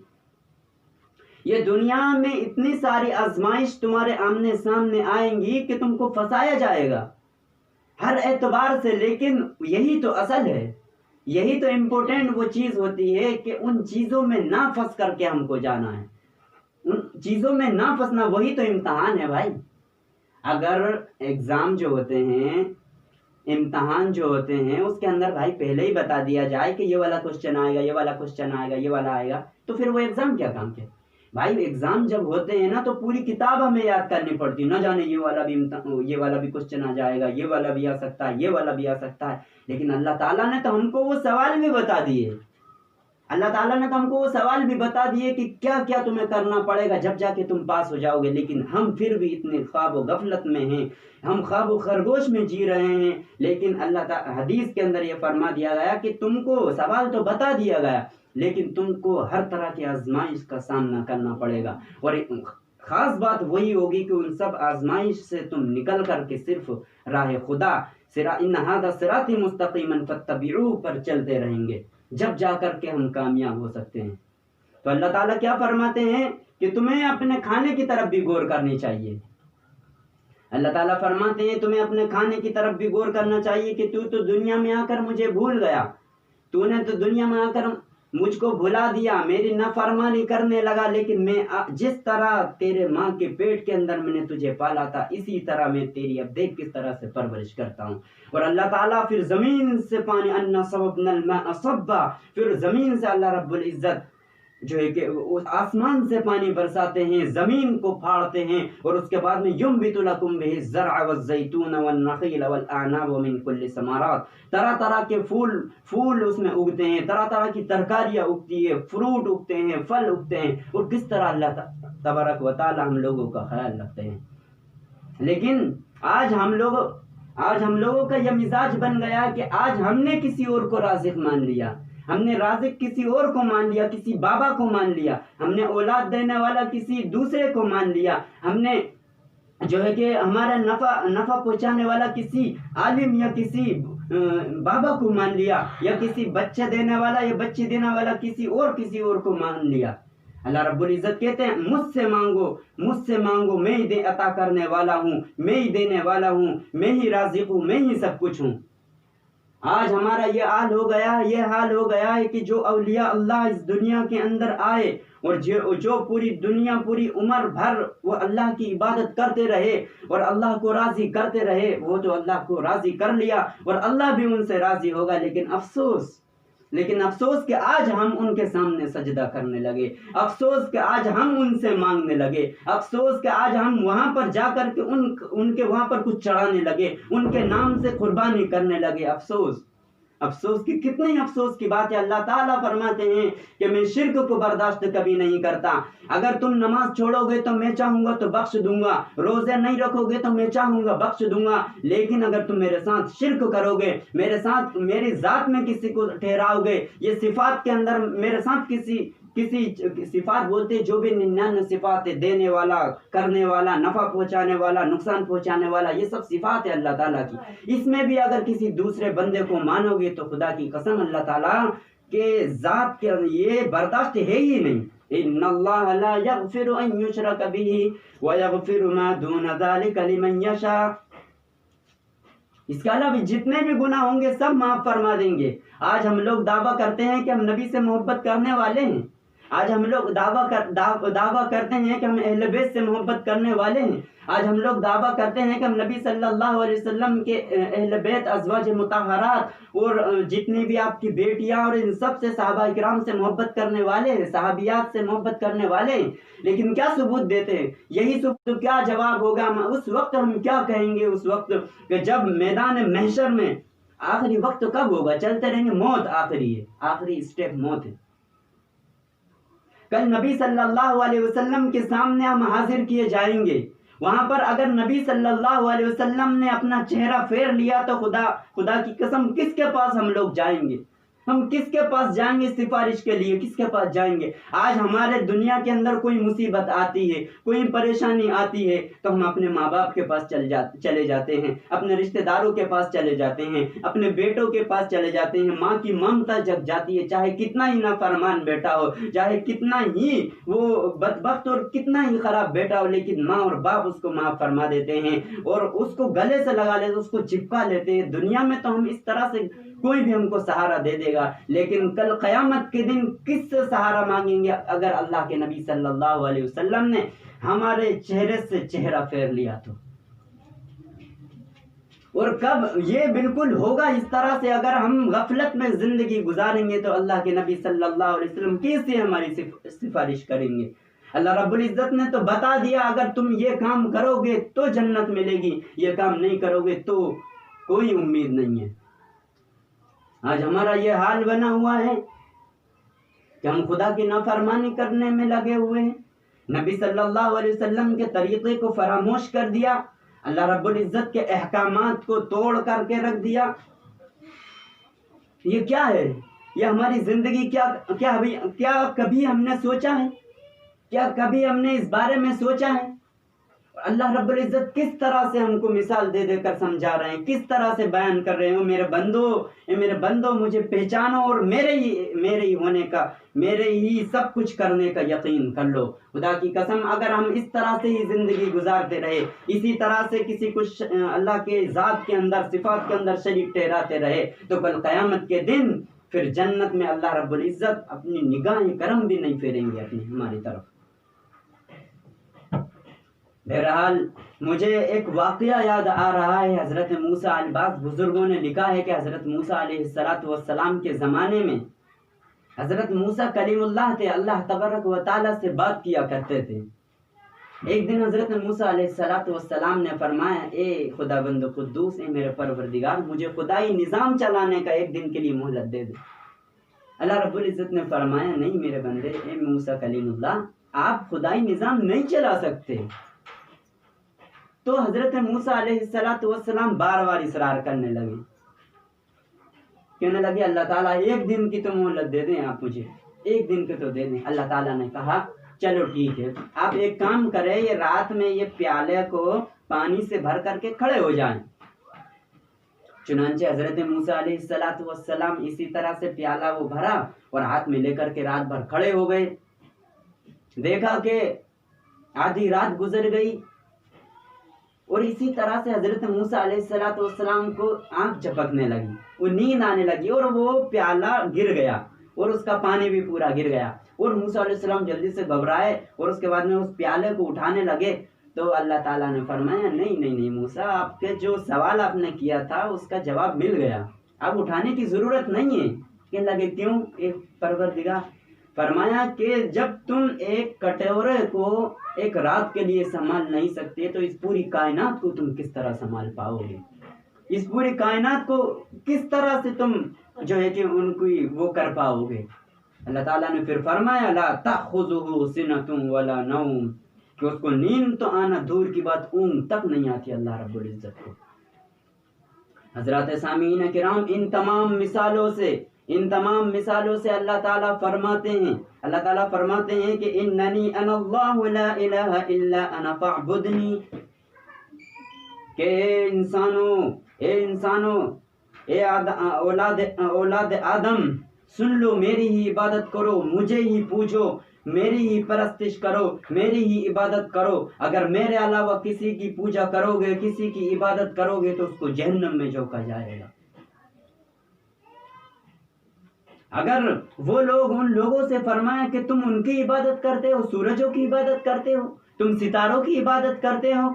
یہ دنیا میں اتنی ساری آزمائش تمہارے آمنے سامنے آئیں گی کہ تم کو پھنسایا جائے گا ہر اعتبار سے، لیکن یہی تو اصل ہے، یہی تو امپورٹنٹ وہ چیز ہوتی ہے کہ ان چیزوں میں نہ پھنس کر کے ہم کو جانا ہے. ان چیزوں میں نہ پھنسنا وہی تو امتحان ہے بھائی. اگر ایگزام جو ہوتے ہیں، امتحان جو ہوتے ہیں، اس کے اندر بھائی پہلے ہی بتا دیا جائے کہ یہ والا کوشچن آئے گا، یہ والا کوشچن آئے گا، یہ والا آئے گا، تو پھر وہ ایگزام کیا کام کے بھائی. ایگزام جب ہوتے ہیں نا تو پوری کتاب ہمیں یاد کرنی پڑتی، نہ جانے یہ والا بھی کوشچن آ جائے گا، یہ والا بھی آ سکتا ہے، یہ والا بھی آ سکتا ہے. لیکن اللہ تعالیٰ نے تو ہم کو وہ سوال بھی بتا دیے، اللہ تعالیٰ نے تو ہم کو وہ سوال بھی بتا دیے کہ کیا کیا تمہیں کرنا پڑے گا جب جا کے تم پاس ہو جاؤ گے. لیکن ہم پھر بھی اتنے خواب و غفلت میں ہیں، ہم خواب و خرگوش میں جی رہے ہیں. لیکن اللہ تعالیٰ حدیث کے اندر یہ فرما دیا گیا کہ تم کو سوال تو بتا دیا گیا، لیکن تم کو ہر طرح کی آزمائش کا سامنا کرنا پڑے گا. اور خاص بات وہی ہوگی کہ ان سب آزمائش سے تم نکل کر کے صرف راہ خدا ان ھذا صراطی مستقیما فاتبعوہ پر چلتے رہیں گے، جب جا کر کے ہم کامیاب ہو سکتے ہیں. تو اللہ تعالیٰ کیا فرماتے ہیں کہ تمہیں اپنے کھانے کی طرف بھی غور کرنی چاہیے. اللہ تعالیٰ فرماتے ہیں تمہیں اپنے کھانے کی طرف بھی غور کرنا چاہیے کہ تو دنیا میں آ کر مجھے بھول گیا، تو نے تو دنیا میں آ کر مجھ کو بھلا دیا، میری نافرمانی کرنے لگا. لیکن میں جس طرح تیرے ماں کے پیٹ کے اندر میں نے تجھے پالا تھا، اسی طرح میں تیری اب دیکھ کس طرح سے پرورش کرتا ہوں. اور اللہ تعالیٰ پھر زمین سے پانی انا صببنا الماء صبا، پھر زمین سے اللہ رب العزت جو ہے کہ آسمان سے پانی برساتے ہیں، زمین کو پھاڑتے ہیں، اور اس کے بعد میں ينبت لكم به الزرع والزيتون والنخيل والاعناب ومن كل الثمرات، طرح طرح کے پھول اس میں اگتے ہیں، طرح طرح کی ترکاریاں اگتی ہیں، فروٹ اگتے ہیں، پھل اگتے ہیں. اور کس طرح اللہ تبارک و تعالی ہم لوگوں کا خیال رکھتے ہیں. لیکن آج ہم لوگوں کا یہ مزاج بن گیا کہ آج ہم نے کسی اور کو رازق مان لیا، ہم نے رازق کسی اور کو مان لیا، کسی بابا کو مان لیا، ہم نے اولاد دینے والا کسی دوسرے کو مان لیا، ہم نے جو ہے کہ ہمارا نفع پہنچانے والا کسی عالم یا کسی بابا کو مان لیا، یا کسی بچے دینے والا یا بچی دینے والا کسی اور کو مان لیا. اللہ رب العزت کہتے ہیں مجھ سے مانگو، میں ہی عطا کرنے والا ہوں، میں ہی دینے والا ہوں، میں ہی رازق ہوں، میں ہی سب کچھ ہوں. آج ہمارا یہ حال ہو گیا ہے کہ جو اولیاء اللہ اس دنیا کے اندر آئے اور جو پوری دنیا پوری عمر بھر وہ اللہ کی عبادت کرتے رہے اور اللہ کو راضی کرتے رہے، وہ تو اللہ کو راضی کر لیا اور اللہ بھی ان سے راضی ہوگا. لیکن افسوس کہ آج ہم ان کے سامنے سجدہ کرنے لگے، افسوس کہ آج ہم ان سے مانگنے لگے، افسوس کہ آج ہم وہاں پر جا کر کے ان کے وہاں پر کچھ چڑھانے لگے، ان کے نام سے قربانی کرنے لگے. افسوس کی کتنی افسوس کی بات ہے. اللہ تعالیٰ فرماتے ہیں کہ میں شرک کو برداشت کبھی نہیں کرتا. اگر تم نماز چھوڑو گے تو میں چاہوں گا تو بخش دوں گا، روزے نہیں رکھو گے تو میں چاہوں گا بخش دوں گا. لیکن اگر تم میرے ساتھ شرک کرو گے، میرے ساتھ میری ذات میں کسی کو ٹھہراؤ گے، یہ صفات کے اندر میرے ساتھ کسی صفات بولتے جو بھی 99 صفات ہے، دینے والا، کرنے والا، نفع پہنچانے والا، نقصان پہنچانے والا، یہ سب صفات ہے اللہ تعالیٰ کی. اس میں بھی اگر کسی دوسرے بندے کو مانو گے تو خدا کی قسم اللہ تعالیٰ کے ذات کے یہ برداشت ہے ہی نہیں. ان اللہ لا یغفر ان یشرک به ویغفر ما دون ذلک لمن یشاء. اس کے علاوہ جتنے بھی گناہ ہوں گے سب معاف فرما دیں گے. آج ہم لوگ دعویٰ کرتے ہیں کہ ہم نبی سے محبت کرنے والے ہیں، آج ہم لوگ دعویٰ کرتے ہیں کہ ہم اہل بیت سے محبت کرنے والے ہیں، آج ہم لوگ دعویٰ کرتے ہیں کہ ہم نبی صلی اللہ علیہ وسلم کے اہل بیت، ازواج مطہرات اور جتنی بھی آپ کی بیٹیاں اور ان سب سے صحابہ کرام سے محبت کرنے والے ہیں، صحابیات سے محبت کرنے والے ہیں. لیکن کیا ثبوت دیتے ہیں؟ یہی ثبوت کیا جواب ہوگا؟ اس وقت ہم کیا کہیں گے؟ اس وقت کہ جب میدان محشر میں آخری وقت کب ہوگا؟ چلتے رہیں گے، موت آخری ہے، آخری اسٹیپ موت ہے. کل نبی صلی اللہ علیہ وسلم کے سامنے ہم حاضر کیے جائیں گے. وہاں پر اگر نبی صلی اللہ علیہ وسلم نے اپنا چہرہ پھیر لیا تو خدا کی قسم کس کے پاس ہم لوگ جائیں گے؟ ہم کس کے پاس جائیں گے سفارش کے لیے؟ کس کے پاس جائیں گے؟ آج ہمارے دنیا کے اندر کوئی مصیبت آتی ہے، کوئی پریشانی آتی ہے تو ہم اپنے ماں باپ کے پاس چلے جاتے ہیں، اپنے رشتہ داروں کے پاس چلے جاتے ہیں، اپنے بیٹوں کے پاس چلے جاتے ہیں۔ ماں کی ممتا جگ جاتی ہے، چاہے کتنا ہی نافرمان بیٹا ہو، چاہے کتنا ہی وہ بدبخت اور کتنا ہی خراب بیٹا ہو، لیکن ماں اور باپ اس کو معاف فرما دیتے ہیں اور اس کو گلے سے لگا لیتے، اس کو چپکا لیتے ہیں۔ دنیا میں تو ہم اس طرح سے کوئی بھی ہم کو سہارا دے دے گا، لیکن کل قیامت کے دن کس سے سہارا مانگیں گے اگر اللہ کے نبی صلی اللہ علیہ وسلم نے ہمارے چہرے سے چہرہ پھیر لیا تو؟ اور کب یہ بالکل ہوگا اس طرح سے، اگر ہم غفلت میں زندگی گزاریں گے تو اللہ کے نبی صلی اللہ علیہ وسلم کیسے ہماری سفارش کریں گے؟ اللہ رب العزت نے تو بتا دیا، اگر تم یہ کام کرو گے تو جنت ملے گی، یہ کام نہیں کرو گے تو کوئی امید نہیں ہے۔ آج ہمارا یہ حال بنا ہوا ہے کہ ہم خدا کی نافرمانی کرنے میں لگے ہوئے ہیں، نبی صلی اللہ علیہ وسلم کے طریقے کو فراموش کر دیا، اللہ رب العزت کے احکامات کو توڑ کر کے رکھ دیا۔ یہ کیا ہے؟ یہ ہماری زندگی کیا کبھی ہم نے سوچا ہے؟ کیا کبھی ہم نے اس بارے میں سوچا ہے؟ اللہ رب العزت کس طرح سے ہم کو مثال دے دے کر سمجھا رہے ہیں، کس طرح سے بیان کر رہے ہیں، میرے بندو مجھے پہچانو اور میرے ہی ہونے کا، میرے ہی سب کچھ کرنے کا یقین کر لو۔ خدا کی قسم اگر ہم اس طرح سے ہی زندگی گزارتے رہے، اسی طرح سے کسی کو اللہ کے ذات کے اندر، صفات کے اندر شریک ٹھہراتے رہے تو کل قیامت کے دن پھر جنت میں اللہ رب العزت اپنی نگاہ کرم بھی نہیں پھیریں گے ہماری طرف۔ بہرحال مجھے ایک واقعہ یاد آ رہا ہے، حضرت موسیٰ علیہ، بعض بزرگوں نے لکھا ہے کہ حضرت موسیٰ علیہ السلام کے زمانے میں حضرت موسیٰ کلیم اللہ تھے، اللہ تبارک و تعالیٰ سے بات کیا کرتے تھے۔ ایک دن حضرت موسیٰ علیہ السلام نے فرمایا، اے خدا بند قدوس، اے میرے پروردگار، مجھے خدائی نظام چلانے کا ایک دن کے لیے مہلت دے دے۔ اللہ رب العزت نے فرمایا، نہیں میرے بندے، اے موسیٰ کلیم اللہ، آپ خدائی نظام نہیں چلا سکتے۔ تو حضرت موسیٰ علیہ السلام بار بار اصرار کرنے لگے، کہنے لگے اللہ تعالیٰ ایک دن کی تو مہلت دے دیں، آپ مجھے ایک دن کی تو دے دیں۔ اللہ تعالیٰ نے کہا چلو ٹھیک ہے، آپ ایک کام کریں، یہ رات میں یہ پیالے کو پانی سے بھر کر کے کھڑے ہو جائیں۔ چنانچہ حضرت موسیٰ علیہ السلام اسی طرح سے پیالہ وہ بھرا اور ہاتھ میں لے کر کے رات بھر کھڑے ہو گئے۔ دیکھا کہ آدھی رات گزر گئی اور اسی طرح سے حضرت موسیٰ علیہ السلام کو آنکھ جھپکنے لگی، وہ نیند آنے لگی اور وہ پیالہ گر گیا اور اس کا پانی بھی پورا گر گیا، اور موسیٰ علیہ السلام جلدی سے گھبرائے اور اس کے بعد میں اس پیالے کو اٹھانے لگے تو اللہ تعالیٰ نے فرمایا، نہیں موسیٰ، آپ کے جو سوال آپ نے کیا تھا اس کا جواب مل گیا، اب اٹھانے کی ضرورت نہیں ہے۔ کہنے لگے کیوں اے پروردگار؟ فرمایا کہ جب تم ایک کٹورے کو ایک رات کے لیے سنبھال نہیں سکتے تو اس پوری کائنات کو تم کس طرح سنبھال پاؤ گے؟ اس پوری کائنات کو کس طرح سے تم جو ہے کہ ان کو وہ کر پاؤ گے؟ اللہ تعالیٰ نے پھر فرمایا، لا تأخذہ سنۃ ولا نوم، کہ اس کو نیند تو آنا دور کی بات، اونگ تک نہیں آتی اللہ رب العزت کو۔ حضرات سامعین کرام، ان تمام مثالوں سے اللہ تعالیٰ فرماتے ہیں کہ اننی انا اللہ لا الہ الا انا فاعبدنی، کہ اے انسانوں، اولاد آدم، سن لو، میری ہی عبادت کرو، مجھے ہی پوجو، میری ہی پرستش کرو، میری ہی عبادت کرو۔ اگر میرے علاوہ کسی کی پوجا کرو گے، کسی کی عبادت کرو گے تو اس کو جہنم میں جھونکا جائے گا۔ اگر وہ لوگ، ان لوگوں سے فرمایا کہ تم ان کی عبادت کرتے ہو، سورجوں کی عبادت کرتے ہو، تم ستاروں کی عبادت کرتے ہو،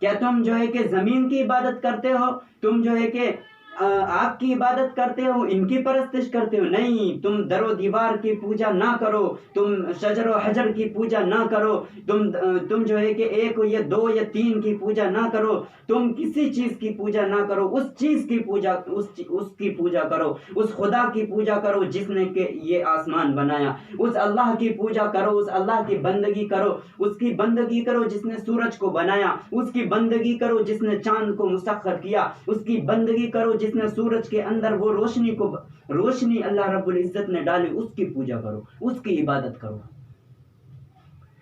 کیا تم جو ہے کہ زمین کی عبادت کرتے ہو، تم جو ہے کہ آگ کی عبادت کرتے ہو، ان کی پرستش کرتے ہو؟ نہیں، تم در و دیوار کی پوجا نہ کرو، تم شجر و حجر کی پوجا نہ کرو، تم جو ہے کہ ایک یا دو یا تین کی پوجا نہ کرو، تم کسی چیز کی پوجا نہ کرو، اس چیز کی پوجا، اس کی پوجا کرو، اس خدا کی پوجا کرو جس نے کہ یہ آسمان بنایا، اس اللہ کی پوجا کرو، اس اللہ کی بندگی کرو، اس کی بندگی کرو جس نے سورج کو بنایا، اس کی بندگی کرو جس نے چاند کو مسخر کیا، اس کی بندگی کرو جس نے سورج کے اندر وہ روشنی اللہ رب العزت نے ڈالی، اس کی پوجا کرو، اس کی عبادت کرو۔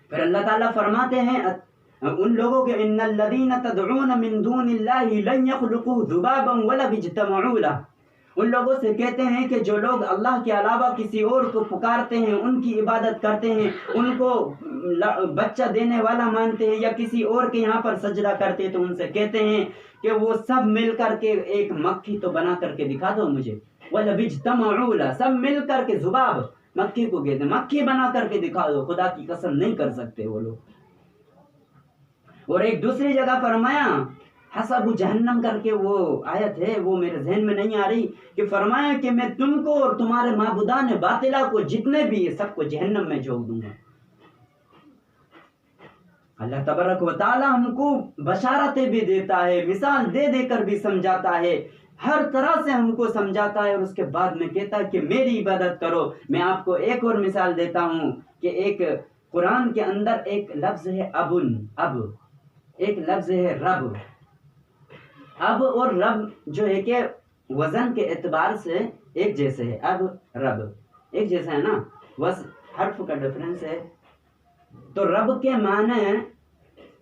پھر اللہ تعالیٰ فرماتے ہیں ان لوگوں کے ان الذین تدعون من دون اللہ لن یخلقوا ذبابا ولو اجتمعوا لہ، ان لوگوں سے کہتے ہیں کہ جو لوگ اللہ کے علاوہ کسی اور کو پکارتے ہیں، ان کی عبادت کرتے ہیں، ان کو بچہ دینے والا مانتے ہیں یا کسی اور کے یہاں پر سجدہ کرتے ہیں، تو ان سے کہتے ہیں کہ وہ سب مل کر کے ایک مکھی تو بنا کر کے دکھا دو مجھے، وَلَوِ اجْتَمَعُوا لَهُ، سب مل کر کے ذباب مکھی کو کہتے ہیں، مکھی بنا کر کے دکھا دو، خدا کی قسم نہیں کر سکتے وہ لوگ۔ اور ایک دوسری جگہ فرمایا حسب جہنم کر کے وہ آیت ہے، وہ میرے ذہن میں نہیں آ رہی، کہ فرمایا کہ میں تم کو اور تمہارے معبودان باطلہ کو جتنے بھی ہیں سب کو جہنم میں جھونک دوں گا۔ اللہ تبارک و تعالی ہم کو بشارتیں بھی دیتا ہے، مثال دے دے کر بھی سمجھاتا ہے، ہر طرح سے ہم کو سمجھاتا ہے، اور اس کے بعد میں کہتا ہے کہ میری عبادت کرو۔ میں آپ کو ایک اور مثال دیتا ہوں کہ ایک قرآن کے اندر ایک لفظ ہے اب، ایک لفظ ہے رب۔ اب اور رب جو ہے کہ وزن کے اعتبار سے ایک جیسے ہے، اب رب ایک جیسا ہے نا، بس حرف کا ڈفرینس ہے۔ تو رب کے معنی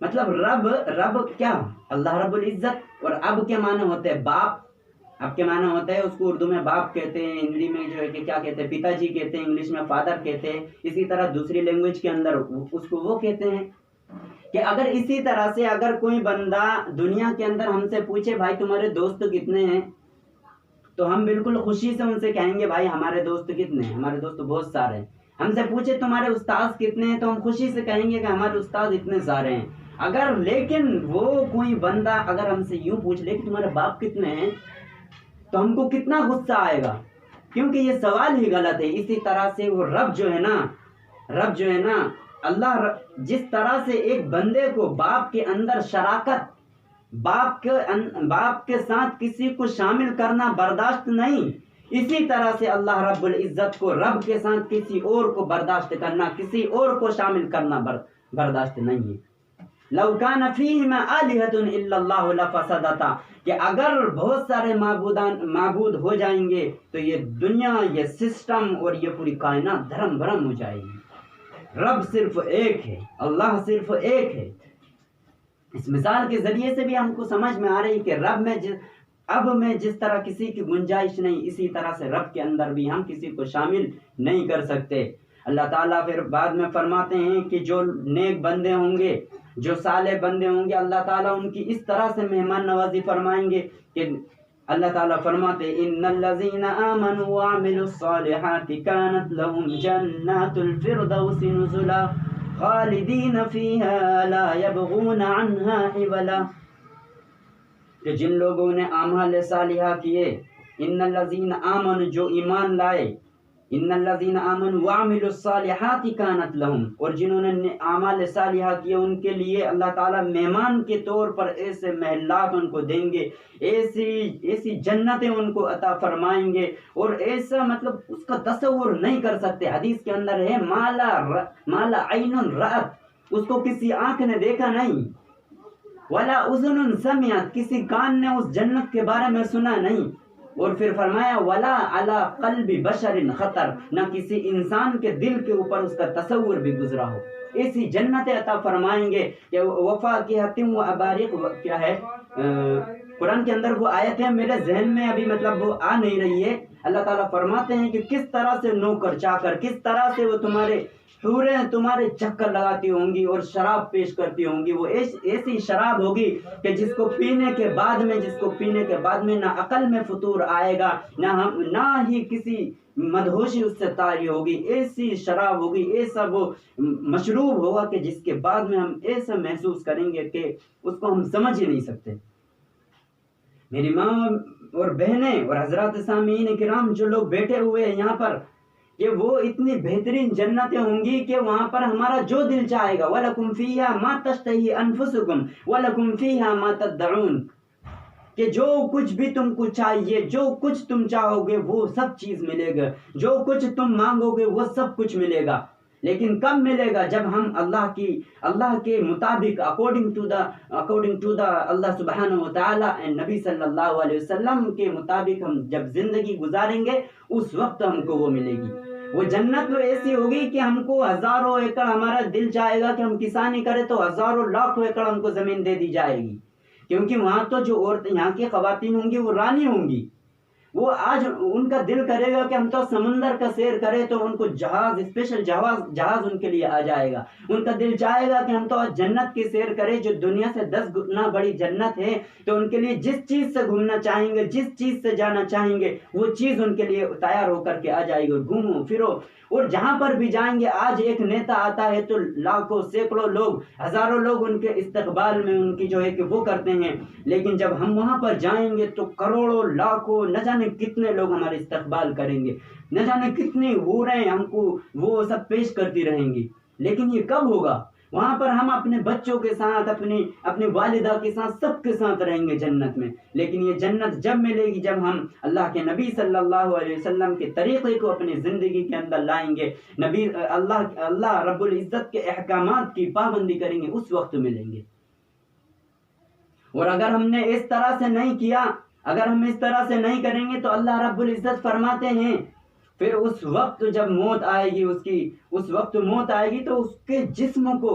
مطلب رب کیا؟ اللہ رب العزت، اور اب کے معنی ہوتے ہیں باپ، اب کے معنی ہوتا ہے اس کو اردو میں باپ کہتے ہیں، ہندی میں جو ہے کہ کیا کہتے ہیں پتا جی کہتے ہیں، انگلش میں فادر کہتے ہیں، اسی طرح دوسری لینگویج کے اندر اس کو وہ کہتے ہیں۔ کہ اگر اسی طرح سے اگر کوئی بندہ دنیا کے اندر ہم سے پوچھے بھائی تمہارے دوست کتنے ہیں، تو ہم بالکل خوشی سے ان سے کہیں گے بھائی ہمارے دوست کتنے ہیں، ہمارے دوست بہت سارے ہیں۔ ہم سے پوچھے تمہارے استاذ کتنے ہیں، تو ہم خوشی سے کہیں گے کہ ہمارے استاذ اتنے سارے ہیں۔ اگر لیکن وہ کوئی بندہ اگر ہم سے یوں پوچھ لے کہ تمہارے باپ کتنے ہیں، تو ہم کو کتنا غصہ آئے گا، کیونکہ یہ سوال ہی غلط ہے۔ اسی طرح سے وہ رب جو ہے نا اللہ جس طرح سے ایک بندے کو باپ کے اندر شراکت، باپ کے ساتھ کسی کو شامل کرنا برداشت نہیں، اسی طرح سے اللہ رب العزت کو رب کے ساتھ کسی اور کو برداشت کرنا، کسی اور کو شامل کرنا برداشت نہیں ہے۔ لو کان فیہما آلہۃ الا اللہ لفسدتا، کہ اگر بہت سارے معبود ہو جائیں گے تو یہ دنیا، یہ سسٹم اور یہ پوری کائنات دھرم بھرم ہو جائے گی۔ رب صرف ایک ہے، اللہ صرف ایک ہے۔ اس مثال کے ذریعے سے بھی ہم کو سمجھ میں آ رہی کہ رب میں اب میں جس طرح کسی کی گنجائش نہیں، اسی طرح سے رب کے اندر بھی ہم کسی کو شامل نہیں کر سکتے۔ اللہ تعالیٰ پھر بعد میں فرماتے ہیں کہ جو نیک بندے ہوں گے، جو صالح بندے ہوں گے، اللہ تعالیٰ ان کی اس طرح سے مہمان نوازی فرمائیں گے کہ اللہ تعالیٰ فرماتے ہیں ان الذین آمنوا وعملوا الصالحات كانت لهم جنات الفردوس نزلا خالدین فیہا لا یبغون عنها حولا، کہ جن لوگوں نے اعمال صالحہ کیے، ان الذین آمنوا جو ایمان لائے، ان الذین آمنوا وعملوا الصالحات كانت لهم، اور جنہوں نے اعمال صالحہ کیے ان کے لیے اللہ تعالیٰ مہمان کے طور پر ایسے محلات ان کو دیں گے، ایسی جنتیں ان کو عطا فرمائیں گے، اور ایسا مطلب اس کا تصور نہیں کر سکتے۔ حدیث کے اندر ہے مالا عین رأت، اس کو کسی آنکھ نے دیکھا نہیں، ولا اذن سمعت، کسی کان نے اس جنت کے بارے میں سنا نہیں، اور پھر فرمایا ولا علی قلب بشر خطر، نہ کسی انسان کے دل کے اوپر اس کا تصور بھی گزرا ہو۔ ایسی جنت عطا فرمائیں گے کہ وفاکہۃ و ابارق، کیا ہے قرآن کے اندر وہ آیت ہے، میرے ذہن میں ابھی مطلب وہ آ نہیں رہی ہے۔ اللہ تعالیٰ فرماتے ہیں کہ کس طرح سے نوکر چاکر، کس طرح سے وہ حوریں تمہارے چکر لگاتی ہوں گی اور شراب پیش کرتی ہوں گی، وہ ایسی شراب ہوگی کہ جس کو پینے کے بعد میں نہ عقل میں فطور آئے گا، نہ ہی کسی مدہوشی اس سے طاری ہوگی، ایسی شراب ہوگی، ایسا وہ مشروب ہوگا کہ جس کے بعد میں ہم ایسا محسوس کریں گے کہ اس کو ہم سمجھ ہی نہیں سکتے۔ میری ماں اور بہنیں اور حضرات سامعین کرام جو لوگ بیٹھے ہوئے ہیں یہاں پر، کہ وہ اتنی بہترین جنتیں ہوں گی کہ وہاں پر ہمارا جو دل چاہے گا، وَلَكُمْ فِيهَا مَا تَشْتَهِي أَنفُسُكُمْ وَلَكُمْ فِيهَا مَا تَدَّعُونَ، کہ جو کچھ بھی تم کو چاہیے، جو کچھ تم چاہو گے وہ سب چیز ملے گا، جو کچھ تم مانگو گے وہ سب کچھ ملے گا۔ لیکن کب ملے گا؟ جب ہم اللہ کے مطابق اکارڈنگ ٹو دا اللہ سبحانہ و تعالیٰ اینڈ نبی صلی اللہ علیہ وسلم کے مطابق ہم جب زندگی گزاریں گے، اس وقت ہم کو وہ ملے گی۔ وہ جنت وہ ایسی ہوگی کہ ہم کو ہزاروں ایکڑ، ہمارا دل چاہے گا کہ ہم کسانی کریں تو ہزاروں لاکھوں ایکڑ ہم کو زمین دے دی جائے گی، کیونکہ وہاں تو جو عورتیں، یہاں کی خواتین ہوں گی وہ رانی ہوں گی۔ وہ آج ان کا دل کرے گا کہ ہم تو سمندر کا سیر کریں تو ان کو جہاز، اسپیشل جہاز ان کے لیے آ جائے گا۔ ان کا دل چاہے گا کہ ہم تو آج جنت کی سیر کریں جو دنیا سے 10 گنا بڑی جنت ہے، تو ان کے لیے جس چیز سے گھومنا چاہیں گے، جس چیز سے جانا چاہیں گے، وہ چیز ان کے لیے تیار ہو کر کے آ جائے گی۔ گھومو پھرو، اور جہاں پر بھی جائیں گے، آج ایک نیتا آتا ہے تو لاکھوں، سینکڑوں لوگ، ہزاروں لوگ ان کے استقبال میں ان کی جو ہے کہ وہ کرتے ہیں، لیکن جب ہم وہاں پر جائیں گے تو کروڑوں، لاکھوں، نہ جانے کتنے لوگ ہمارے استقبال کریں گے، نہ جانے کتنی حوریں ہم کو وہ سب پیش کرتی رہیں گی۔ لیکن یہ کب ہوگا؟ وہاں پر ہم اپنے بچوں کے ساتھ، اپنی والدہ کے ساتھ، سب کے ساتھ رہیں گے جنت میں۔ لیکن یہ جنت جب ملے گی جب ہم اللہ کے نبی صلی اللہ علیہ وسلم کے طریقے کو اپنی زندگی کے اندر لائیں گے، اللہ رب العزت کے احکامات کی پابندی کریں گے، اس وقت ملیں گے۔ اور اگر ہم نے اس طرح سے نہیں کیا، اگر ہم اس طرح سے نہیں کریں گے تو اللہ رب العزت فرماتے ہیں پھر اس وقت جب موت آئے گی، اس وقت موت آئے گی تو اس کے جسم کو،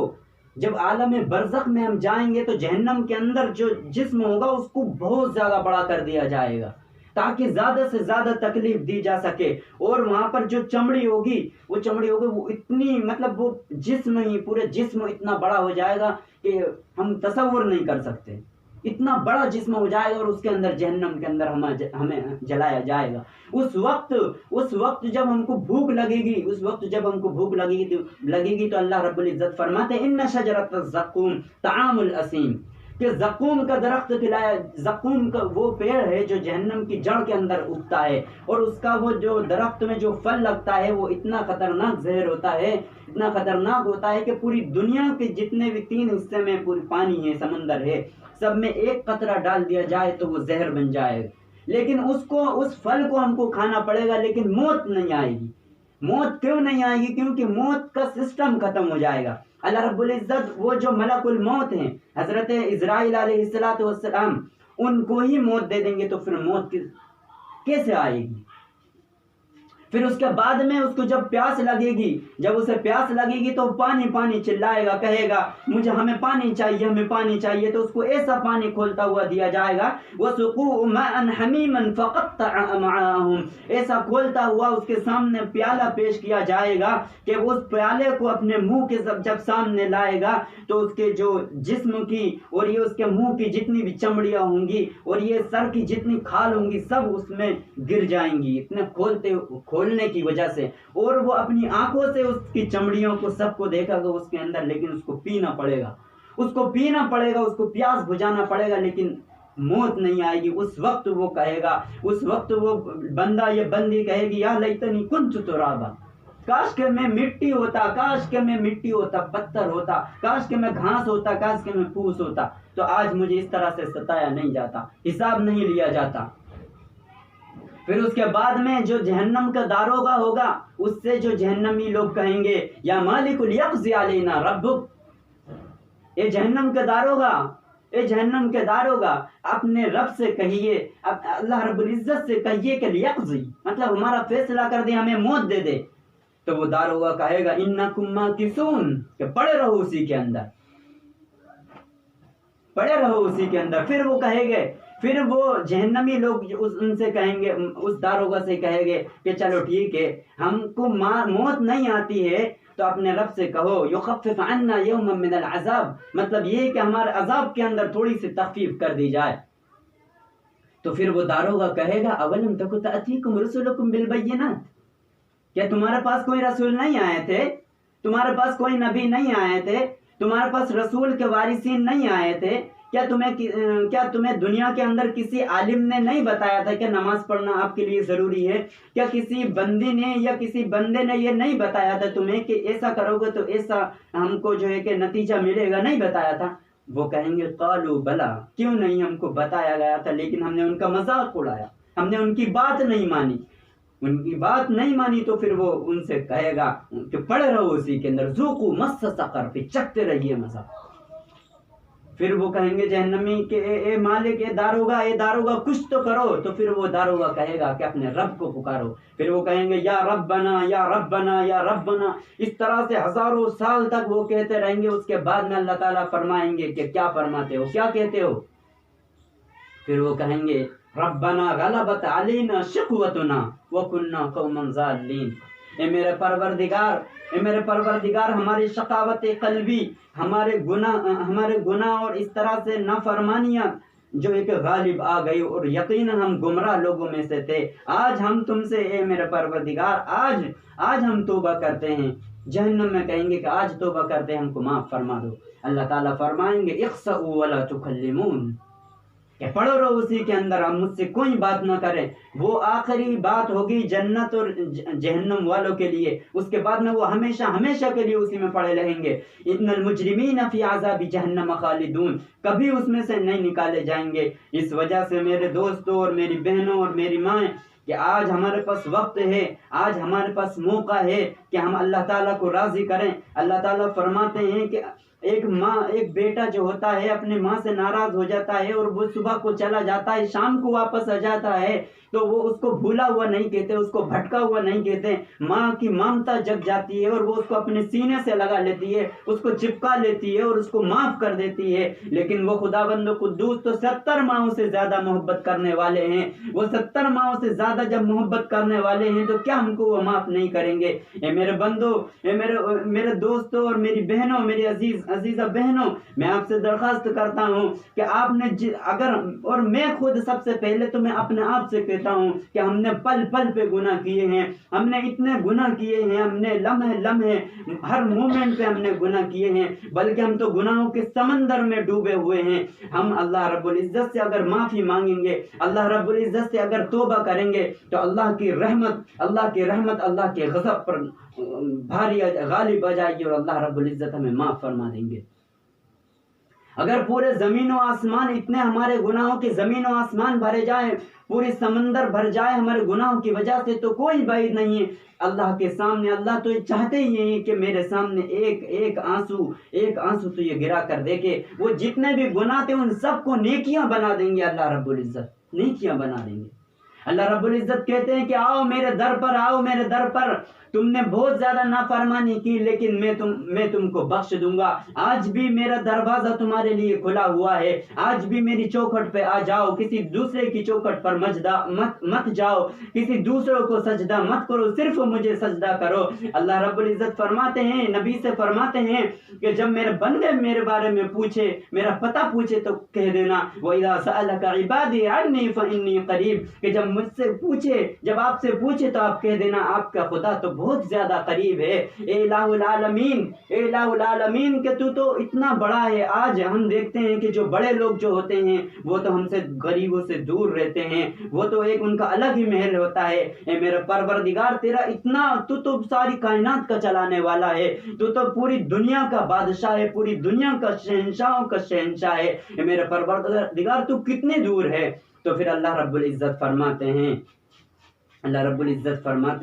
جب عالم برزخ میں ہم جائیں گے تو جہنم کے اندر جو جسم ہوگا اس کو بہت زیادہ بڑا کر دیا جائے گا تاکہ زیادہ سے زیادہ تکلیف دی جا سکے۔ اور وہاں پر جو چمڑی ہوگی وہ اتنی، مطلب وہ جسم ہی، پورے جسم اتنا بڑا ہو جائے گا کہ ہم تصور نہیں کر سکتے، اتنا بڑا جسم ہو جائے گا، اور اس کے اندر جہنم کے اندر ہمیں جلایا جائے گا۔ اس وقت جب ہم کو بھوک لگے گی تو اللہ رب العزت فرماتے ہیں ان شجرۃ الزقوم طعام الاسیم، کہ زقوم کا درخت کھلایا، زقوم کا وہ پیڑ ہے جو جہنم کی جڑ کے اندر اگتا ہے، اور اس کا وہ جو درخت میں جو پھل لگتا ہے وہ اتنا خطرناک زہر ہوتا ہے، اتنا خطرناک ہوتا ہے کہ پوری دنیا کے جتنے بھی 3 حصے میں پوری پانی ہے، سمندر ہے، سب میں ایک قطرہ ڈال دیا جائے تو وہ زہر بن جائے گا۔ لیکن اس پھل کو ہم کو کھانا پڑے گا، لیکن موت نہیں آئے گی۔ موت کیوں نہیں آئے گی؟ کیونکہ موت کا سسٹم ختم ہو جائے گا۔ اللہ رب العزت وہ جو ملک الموت ہیں، حضرت عزرائیل علیہ السلام، ان کو ہی موت دے دیں گے، تو پھر موت کیسے آئے گی؟ پھر اس کے بعد میں اس کو جب پیاس لگے گی، جب اسے پیاس لگے گی تو پانی پانی چلائے گا، کہے گا ہمیں پانی چاہیے، ہمیں پانی چاہیے، تو اس کو ایسا پانی کھولتا ہوا دیا جائے گا، وَسُقُوا مَاءً حَمِيمًا فَقَطَّعَ أَمْعَاءَهُمْ، ایسا کھولتا ہوا اس کے سامنے پیالہ پیش کیا جائے گا کہ اس پیالے کو اپنے منہ کے جب سامنے لائے گا تو اس کے جو جسم کی اور یہ اس کے منہ کی جتنی بھی چمڑیاں ہوں گی اور یہ سر کی جتنی کھال ہوں گی سب اس میں گر جائیں گی، اتنے کھولنے کی وجہ سے، اور وہ اپنی آنکھوں سے اس کی چمڑیوں کو سب کو دیکھا گا اس کے اندر، لیکن اس کو پینا پڑے گا، اس کو پیاس بجھانا پڑے گا، لیکن موت نہیں آئے گی۔ اس وقت وہ کہے گا، اس وقت وہ بندہ یا بندی کہے گی یا لیتنی کنت ترابا، کاش کہ میں مٹی ہوتا، کاش کہ میں مٹی ہوتا، پتھر ہوتا، کاش کہ میں گھاس ہوتا، کاش کہ میں پھوس ہوتا، تو آج مجھے اس طرح سے ستایا نہیں جاتا، حساب نہیں لیا جاتا۔ پھر اس کے بعد میں جو جہنم کا داروغہ ہوگا، اس سے جو جہنمی لوگ کہیں گے یا مالک لیقضی علینا ربک، اے جہنم کے داروغہ اپنے رب سے کہیے، اللہ رب العزت سے کہیے کہ لیقضی، مطلب ہمارا فیصلہ کر دے، ہمیں موت دے دے۔ تو وہ داروغہ کہے گا انکم ماکثون، کہ پڑے رہو اسی کے اندر، پڑے رہو اسی کے اندر۔ پھر وہ کہے گے، پھر وہ جہنمی لوگ ان سے کہیں گے، اس داروغہ سے کہیں گے کہ چلو ٹھیک ہے، ہم کو موت نہیں آتی ہے تو اپنے رب سے کہو یخفف عنا یوما من العذاب، مطلب یہ کہ ہمارے عذاب کے اندر تھوڑی سی تخفیف کر دی جائے۔ تو پھر وہ داروغہ کہے گا اولم تک تأتیکم رسلکم بالبینات، کیا تمہارے پاس کوئی رسول نہیں آئے تھے، تمہارے پاس کوئی نبی نہیں آئے تھے، تمہارے پاس رسول کے وارثین نہیں آئے تھے، کیا تمہیں دنیا کے اندر کسی عالم نے نہیں بتایا تھا کہ نماز پڑھنا آپ کے لیے ضروری ہے؟ کیا کسی بندی نے یا کسی بندے نے یہ نہیں بتایا تھا تمہیں کہ ایسا کرو گے تو ایسا ہم کو جو ہے کہ نتیجہ ملے گا؟ نہیں بتایا تھا؟ وہ کہیں گے قالوا بلا، کیوں نہیں ہم کو بتایا گیا تھا، لیکن ہم نے ان کا مذاق اڑایا، ہم نے ان کی بات نہیں مانی۔ ان کی بات نہیں مانی تو پھر وہ ان سے کہے گا کہ پڑے رہو اسی کے اندر، ذوقوا مس سقر، پہ چکتے رہیے مزہ۔ پھر وہ کہیں گے جہنمی کہ اے مالک، اے داروغہ کچھ تو کرو، تو پھر وہ داروغہ کہے گا کہ اپنے رب کو پکارو۔ پھر وہ کہیں گے یا ربنا یا ربنا یا ربنا، اس طرح سے ہزاروں سال تک وہ کہتے رہیں گے۔ اس کے بعد میں اللہ تعالیٰ فرمائیں گے کہ کیا فرماتے ہو، کیا کہتے ہو؟ پھر وہ کہیں گے ربنا غلبت علینا شقوتنا وکننا قوما ضالین، اے میرے پروردگار ہماری شقاوت قلبی، ہمارے گناہ اور اس طرح سے نافرمانیاں جو ایک غالب آ گئی، اور یقیناً ہم گمراہ لوگوں میں سے تھے۔ آج ہم تم سے اے میرے پروردگار آج ہم توبہ کرتے ہیں۔ جہنم میں کہیں گے کہ آج توبہ کرتے ہیں، ہم کو معاف فرما دو۔ اللہ تعالیٰ فرمائیں گے اخسؤوا ولا تکلمون، کہ پڑھو رہو اسی کے اندر، اب مجھ سے کوئی بات نہ کریں۔ وہ آخری بات ہوگی جنت اور جہنم والوں کے لیے، اس کے بعد میں وہ ہمیشہ کے لیے اسی میں پڑے رہیں گے۔ ان المجرمین فی عذاب جہنم خالدون، کبھی اس میں سے نہیں نکالے جائیں گے۔ اس وجہ سے میرے دوستوں اور میری بہنوں اور میری مائیں، کہ آج ہمارے پاس وقت ہے، آج ہمارے پاس موقع ہے کہ ہم اللہ تعالیٰ کو راضی کریں۔ اللہ تعالیٰ فرماتے ہیں کہ ایک بیٹا جو ہوتا ہے اپنے ماں سے ناراض ہو جاتا ہے، اور وہ صبح کو چلا جاتا ہے، شام کو واپس آ جاتا ہے، تو وہ اس کو بھولا ہوا نہیں کہتے، اس کو بھٹکا ہوا نہیں کہتے۔ ماں کی ممتا جگ جاتی ہے اور وہ اس کو اپنے سینے سے لگا لیتی ہے، اس کو چپکا لیتی ہے اور اس کو معاف کر دیتی ہے۔ لیکن وہ خداوند قدوس تو 70 ماہوں سے زیادہ محبت کرنے والے ہیں۔ وہ 70 ماہوں سے زیادہ جب محبت کرنے والے ہیں تو کیا ہم کو وہ معاف نہیں کریں گے؟ اے میرے بندو، اے میرے دوستوں اور میری بہنوں، میری عزیزہ بہنوں، میں آپ سے درخواست کرتا ہوں کہ آپ نے اور میں خود سب سے پہلے تو میں اپنے آپ سے کہتا ہوں کہ ہم نے پل پل پہ گناہ کیے ہیں، ہم نے اتنے گناہ کیے ہیں، ہم نے لمحے ہر مومنٹ پہ ہم نے گناہ کیے ہیں، بلکہ ہم تو گناہوں کے سمندر میں ڈوبے ہوئے ہیں۔ ہم اللہ رب العزت سے اگر معافی مانگیں گے، اللہ رب العزت سے اگر توبہ کریں گے، تو اللہ کی رحمت اللہ کے غضب پر بھاری غالب آ جائے گی، اور اللہ رب العزت ہمیں معاف فرما دیں گے۔ اگر پورے زمین و آسمان، اتنے ہمارے گناہوں کے زمین و آسمان بھرے جائیں، پوری سمندر بھر جائے ہمارے گناہوں کی وجہ سے، تو کوئی بعید نہیں ہے اللہ کے سامنے۔ اللہ تو یہ چاہتے ہی ہیں کہ میرے سامنے ایک آنسو تو یہ گرا کر دیکھے۔ وہ جتنے بھی گناہ تھے ان سب کو نیکیاں بنا دیں گے، اللہ رب العزت نیکیاں بنا دیں گے۔ اللہ رب العزت کہتے ہیں کہ آؤ میرے در پر، تم نے بہت زیادہ نافرمانی کی، لیکن میں تم کو بخش دوں گا۔ آج بھی میرا دروازہ تمہارے لیے کھلا ہوا ہے، آج بھی میری چوکھٹ پہ آ جاؤ، کسی دوسرے کی چوکھٹ پر مت جاؤ، کسی دوسروں کو سجدہ مت کرو، صرف مجھے سجدہ کرو۔ اللہ رب العزت فرماتے ہیں، نبی سے فرماتے ہیں کہ جب میرے بندے میرے بارے میں پوچھے، میرا پتہ پوچھے تو کہہ دینا وَإِذَا سَأَلَكَ عِبَادِي عَنِّي فَإِنِّي قَرِيبٌ، کہ جب مجھ سے پوچھے، جب آپ سے پوچھے تو آپ کہہ دینا آپ کا خدا تو بہت زیادہ قریب ہے۔ اے الہ العالمین کہ تو اتنا بڑا ہے۔ آج ہم دیکھتے ہیں کہ جو بڑے لوگ جو ہوتے ہیں وہ تو ہم سے غریبوں سے دور رہتے ہیں، وہ تو ایک ان کا الگ ہی محل ہوتا ہے۔ اے میرا پروردگار تیرا اتنا، تو ساری کائنات کا چلانے والا ہے، تو پوری دنیا کا بادشاہ ہے، پوری دنیا کا شہنشاہوں کا شہنشاہ ہے۔ اے میرا پروردگار تو کتنے دور ہے؟ تو پھر اللہ رب العزت فرماتے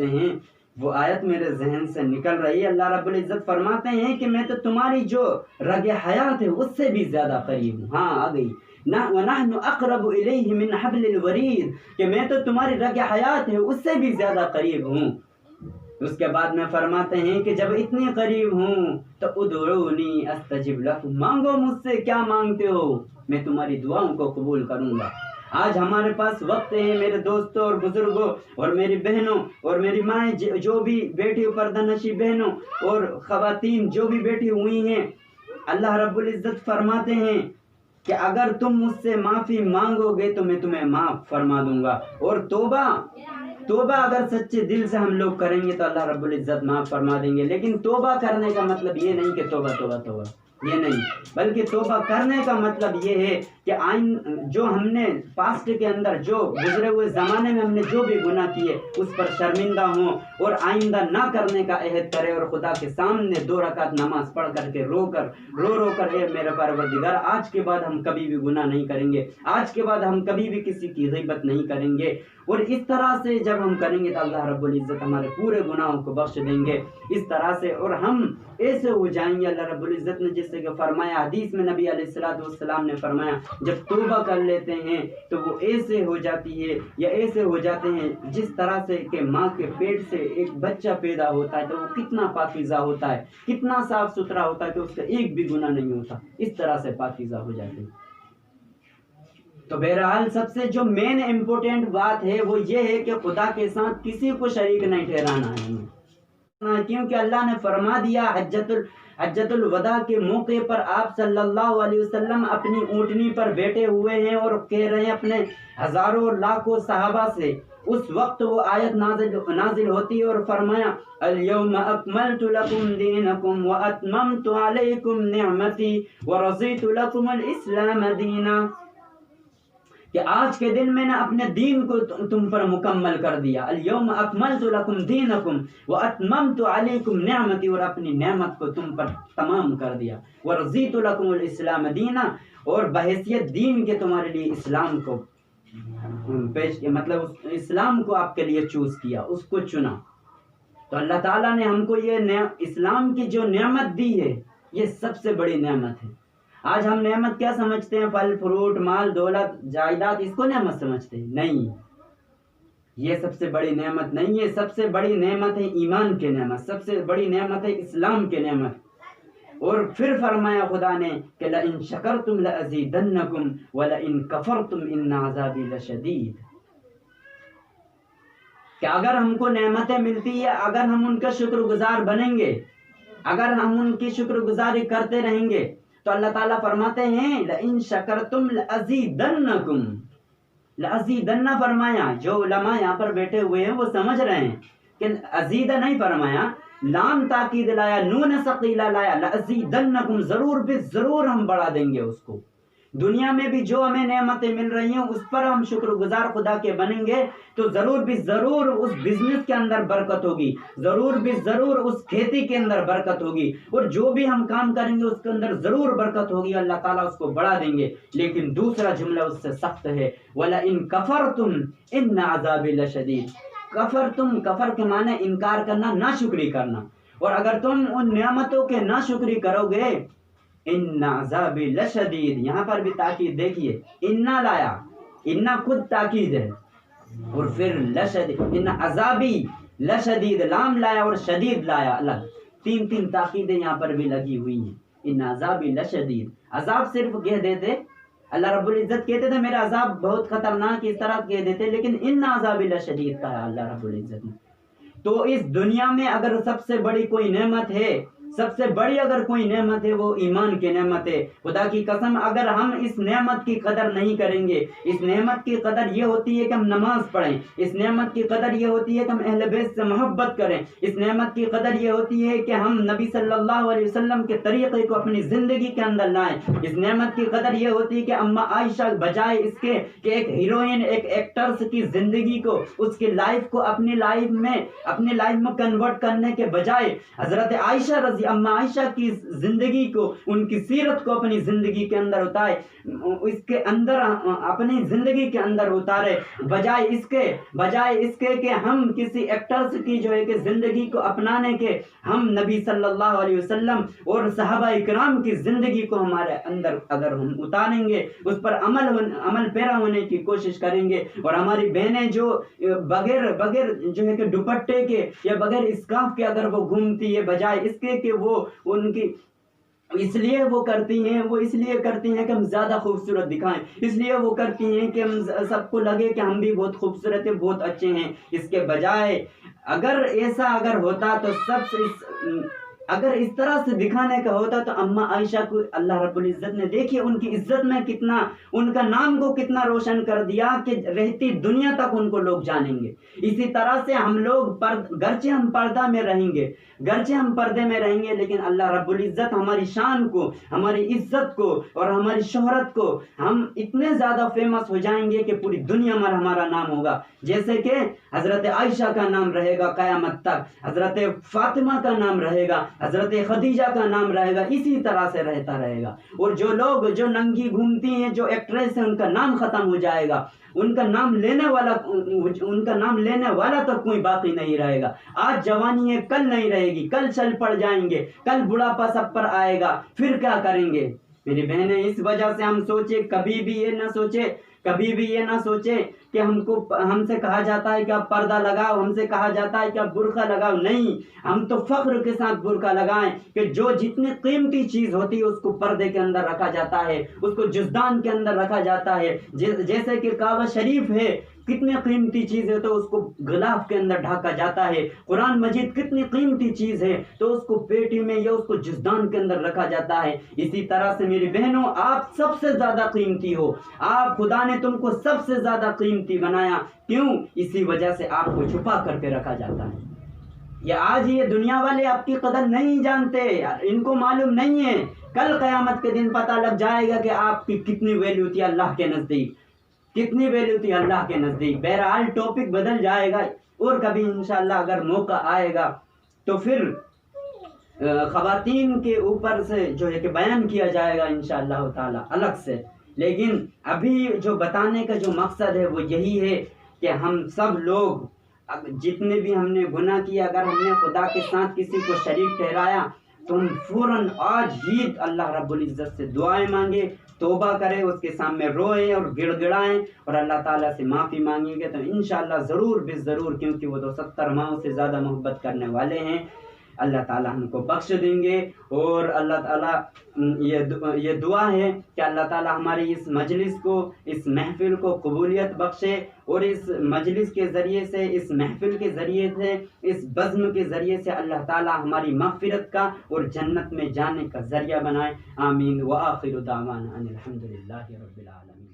ہیں، وہ آیت میرے ذہن سے نکل رہی ہے۔ اللہ رب العزت فرماتے ہیں کہ میں تو تمہاری جو رگ حیات ہے اس سے بھی زیادہ قریب ہوں۔ ہاں آ گئی، وَنَحْنُ أَقْرَبُ إِلَيْهِ مِنْ حَبْلِ الْوَرِيدِ، کہ میں تو تمہاری رگ حیات ہے اس سے بھی زیادہ قریب ہوں۔ اس کے بعد میں فرماتے ہیں کہ جب اتنی قریب ہوں تو ادعونی استجب لکم، مانگو مجھ سے، کیا مانگتے ہو میں تمہاری دعاؤں کو قبول کروں گا۔ آج ہمارے پاس وقت ہے میرے دوستوں اور بزرگوں اور میری بہنوں اور میری مائیں جو بھی بیٹھی پردہ نشی بہنوں اور خواتین جو بھی بیٹھی ہوئی ہیں، اللہ رب العزت فرماتے ہیں کہ اگر تم مجھ سے معافی مانگو گے تو میں تمہیں معاف فرما دوں گا، اور توبہ اگر سچے دل سے ہم لوگ کریں گے تو اللہ رب العزت معاف فرما دیں گے۔ لیکن توبہ کرنے کا مطلب یہ نہیں کہ توبہ یہ نہیں، بلکہ توبہ کرنے کا مطلب یہ ہے کہ جو ہم نے پاسٹ کے اندر، جو گزرے ہوئے زمانے میں ہم نے جو بھی گناہ کیے اس پر شرمندہ ہوں اور آئندہ نہ کرنے کا عہد کرے، اور خدا کے سامنے 2 رکعت نماز پڑھ کر کے رو کر اے میرے پروردگار آج کے بعد ہم کبھی بھی گناہ نہیں کریں گے، آج کے بعد ہم کبھی بھی کسی کی غیبت نہیں کریں گے، اور اس طرح سے جب ہم کریں گے تو اللہ رب العزت ہمارے پورے گناہوں کو بخش دیں گے اس طرح سے، اور ہم ایسے ہو جائیں گے۔ اللہ رب العزت نے جس سے کہ فرمایا، حدیث میں نبی علیہ السلام نے فرمایا جب توبہ کر لیتے ہیں تو وہ ایسے ہو جاتی ہے یا ایسے ہو جاتے ہیں جس طرح سے کہ ماں کے پیٹ سے ایک بچہ پیدا ہوتا ہے تو وہ کتنا پاکیزہ ہوتا ہے، کتنا صاف ستھرا ہوتا ہے کہ اس کا ایک بھی گناہ نہیں ہوتا، اس طرح سے پاکیزہ ہو جاتے ہیں۔ تو بہرحال سب سے جو مین امپورٹنٹ بات ہے وہ یہ ہے کہ خدا کے ساتھ کسی کو شریک نہیں ٹھہرانا ہے ہمیں، کیونکہ اللہ نے فرما دیا حجۃ الوداع کے موقع پر آپ صلی اللہ علیہ وسلم اپنی اونٹنی پر بیٹھے ہوئے ہیں اور کہہ رہے ہیں اپنے ہزاروں لاکھوں صحابہ سے، اس وقت وہ آیت نازل ہوتی ہے اور فرمایا الیوم اکملت لکم دینکم واتممت علیکم نعمتی ورضیت لکم الاسلام دینا، کہ آج کے دن میں نے اپنے دین کو تم پر مکمل کر دیا، الیوم اکملت لکم دینکم واتممت علیکم نعمتی، اور اپنی نعمت کو تم پر تمام کر دیا، ورضیت لکم الاسلام دینا، اور بحیثیت دین کے تمہارے لیے اسلام کو پیش کیا، مطلب اسلام کو آپ کے لیے چوز کیا، اس کو چنا۔ تو اللہ تعالیٰ نے ہم کو یہ اسلام کی جو نعمت دی ہے یہ سب سے بڑی نعمت ہے۔ آج ہم نعمت کیا سمجھتے ہیں؟ پھل فروٹ، مال دولت، جائیداد، اس کو نعمت سمجھتے ہیں؟ نہیں، یہ سب سے بڑی نعمت نہیں ہے۔ سب سے بڑی نعمت ہے ایمان کی نعمت، سب سے بڑی نعمت ہے اسلام کی نعمت۔ اور پھر فرمایا خدا نے کہ لئن شکرتم لازیدنکم ولئن کفرتم ان عذابی لشدید، کہ اگر ہم کو نعمتیں ملتی ہے، اگر ہم ان کا شکر گزار بنیں گے، اگر ہم ان کی شکر گزاری کرتے رہیں گے تو اللہ تعالیٰ فرماتے ہیں لئن شکرتم لازیدنکم، لازیدن فرمایا، جو علماء یہاں پر بیٹھے ہوئے ہیں وہ سمجھ رہے ہیں کہ ازید نہیں فرمایا، لام تاکید لایا، نون ثقیلہ لایا، لازیدنکم، ضرور بھی ضرور ہم بڑھا دیں گے اس کو۔ دنیا میں بھی جو ہمیں نعمتیں مل رہی ہیں اس پر ہم شکر گزار خدا کے بنیں گے تو ضرور بھی ضرور اس بزنس کے اندر برکت ہوگی، ضرور بھی ضرور اس کھیتی کے اندر برکت ہوگی، اور جو بھی ہم کام کریں گے اس کے اندر ضرور برکت ہوگی، اللہ تعالیٰ اس کو بڑھا دیں گے۔ لیکن دوسرا جملہ اس سے سخت ہے، وَلَئِن كَفَرْتُمْ إِنَّ عَذَابِ لَشَدِيدٌ۔ کفرتم، کفر کے معنی انکار کرنا، ناشکری کرنا، اور اگر تم ان نعمتوں کے ناشکری کرو گے، ان عذابی لشدید، یہاں پر بھی تاکید دیکھیے، انا لایا، انا خود تاکید ہے، اور پھر لشدید، ان عذابی لشدید، لام لایا اور شدید لایا الگ، تین تاکیدیں یہاں پر بھی لگی ہوئی ہیں۔ ان عذابی لشدید، عذاب صرف کہہ دیتے، اللہ رب العزت کہتے تھے میرا عذاب بہت خطرناک، اس طرح کہہ دیتے، لیکن ان عذابی لشدید کہا اللہ رب العزت نے۔ تو اس دنیا میں اگر سب سے بڑی کوئی نعمت ہے، سب سے بڑی اگر کوئی نعمت ہے وہ ایمان کی نعمت ہے۔ خدا کی قسم اگر ہم اس نعمت کی قدر نہیں کریں گے، اس نعمت کی قدر یہ ہوتی ہے کہ ہم نماز پڑھیں، اس نعمت کی قدر یہ ہوتی ہے کہ ہم اہل بیت سے محبت کریں، اس نعمت کی قدر یہ ہوتی ہے کہ ہم نبی صلی اللہ علیہ وسلم کے طریقے کو اپنی زندگی کے اندر لائیں، اس نعمت کی قدر یہ ہوتی ہے کہ اما عائشہ بجائے اس کے کہ ایک ہیروئن، ایک ایکٹرس کی زندگی کو، اس کی لائف کو اپنی لائف میں کنورٹ کرنے کے بجائے حضرت عائشہ رضی اما عائشہ کی زندگی کو، ان کی سیرت کو اپنی زندگی کے اندر اتارے، اس کے اندر اپنی زندگی کے اندر اتارے، بجائے اس کے کہ ہم کسی ایکٹرس کی جو ہے کہ زندگی کو اپنانے کے، ہم نبی صلی اللہ علیہ وسلم اور صحابہ اکرام کی زندگی کو ہمارے اندر اگر ہم اتاریں گے، اس پر عمل پیرا ہونے کی کوشش کریں گے، اور ہماری بہنیں جو بغیر جو ہے کہ دوپٹے کے یا بغیر اسکارف کے اگر وہ گھومتی ہے، بجائے اس کے کہ وہ ان کی اس لیے وہ کرتی ہیں کہ ہم زیادہ خوبصورت دکھائیں، اس لیے وہ کرتی ہیں کہ ہم سب کو لگے کہ ہم بھی بہت خوبصورت ہیں، بہت اچھے ہیں، اس کے بجائے اگر ایسا ہوتا تو اگر اس طرح سے دکھانے کا ہوتا تو اما عائشہ کو اللہ رب العزت نے دیکھیے ان کی عزت میں کتنا، ان کا نام کو کتنا روشن کر دیا کہ رہتی دنیا تک ان کو لوگ جانیں گے۔ اسی طرح سے ہم لوگ گرچہ ہم پردہ میں رہیں گے گرچہ ہم پردے میں رہیں گے لیکن اللہ رب العزت ہماری شان کو، ہماری عزت کو اور ہماری شہرت کو، ہم اتنے زیادہ فیمس ہو جائیں گے کہ پوری دنیا میں ہمارا نام ہوگا. جیسے کہ حضرت عائشہ کا نام رہے گا قیامت تک، حضرت فاطمہ کا نام رہے گا، حضرت خدیجہ کا نام رہے گا، اسی طرح سے رہتا رہے گا. اور جو لوگ جو ننگی گھومتی ہیں، جو ایکٹریس ہیں، ان کا نام ختم ہو جائے گا. ان کا نام لینے والا تو کوئی باقی نہیں رہے گا. آج جوانی ہے، کل نہیں رہے گی، کل چل پڑ جائیں گے، کل بڑھاپا سب پر آئے گا، پھر کیا کریں گے؟ میری بہنیں، اس وجہ سے ہم سوچے، کبھی بھی یہ نہ سوچے کہ ہم سے کہا جاتا ہے کہ آپ پردہ لگاؤ، ہم سے کہا جاتا ہے کہ آپ برقع لگاؤ. نہیں، ہم تو فخر کے ساتھ برقع لگائیں کہ جو جتنی قیمتی چیز ہوتی ہے اس کو پردے کے اندر رکھا جاتا ہے، اس کو جزدان کے اندر رکھا جاتا ہے. جیسے کہ کعبہ شریف ہے، کتنی قیمتی چیز ہے تو اس کو غلاف کے اندر ڈھاکا جاتا ہے. قرآن مجید کتنی قیمتی چیز ہے تو اس کو پیٹی میں یا اس کو جزدان کے اندر رکھا جاتا ہے. اسی طرح سے میری بہنوں، آپ سب سے زیادہ قیمتی ہو. آپ، خدا نے تم کو سب سے زیادہ قیمتی بنایا. کیوں؟ اسی وجہ سے آپ کو چھپا کر کے رکھا جاتا ہے. یہ دنیا والے آپ کی قدر نہیں جانتے، ان کو معلوم نہیں ہے. کل قیامت کے دن پتہ لگ جائے گا کہ آپ کی کتنی ویلیو تھی اللہ کے نزدیک، کتنی ویلیو تھی اللہ کے نزدیک. بہرحال ٹاپک بدل جائے گا، اور کبھی انشاءاللہ اگر موقع آئے گا تو پھر خواتین کے اوپر سے جو ہے کہ بیان کیا جائے گا انشاءاللہ تعالی الگ سے. لیکن ابھی جو بتانے کا جو مقصد ہے وہ یہی ہے کہ ہم سب لوگ جتنے بھی ہم نے گناہ کیا، اگر ہم نے خدا کے ساتھ کسی کو شریک ٹھہرایا تو ہم فوراً آج ہی اللہ رب العزت سے دعائیں مانگے، توبہ کریں، اس کے سامنے روئیں اور گڑ گڑائیں اور اللہ تعالیٰ سے معافی مانگیں گے تو انشاءاللہ ضرور ضرور، کیونکہ وہ تو 70 ماہوں سے زیادہ محبت کرنے والے ہیں، اللہ تعالیٰ ہم کو بخش دیں گے. اور اللہ تعالیٰ یہ دعا ہے کہ اللہ تعالیٰ ہماری اس مجلس کو، اس محفل کو قبولیت بخشے، اور اس مجلس کے ذریعے سے، اس محفل کے ذریعے سے، اس بزم کے ذریعے سے اللہ تعالیٰ ہماری مغفرت کا اور جنت میں جانے کا ذریعہ بنائے. آمین. وآخر دعوانا ان الحمد للہ رب العالمین.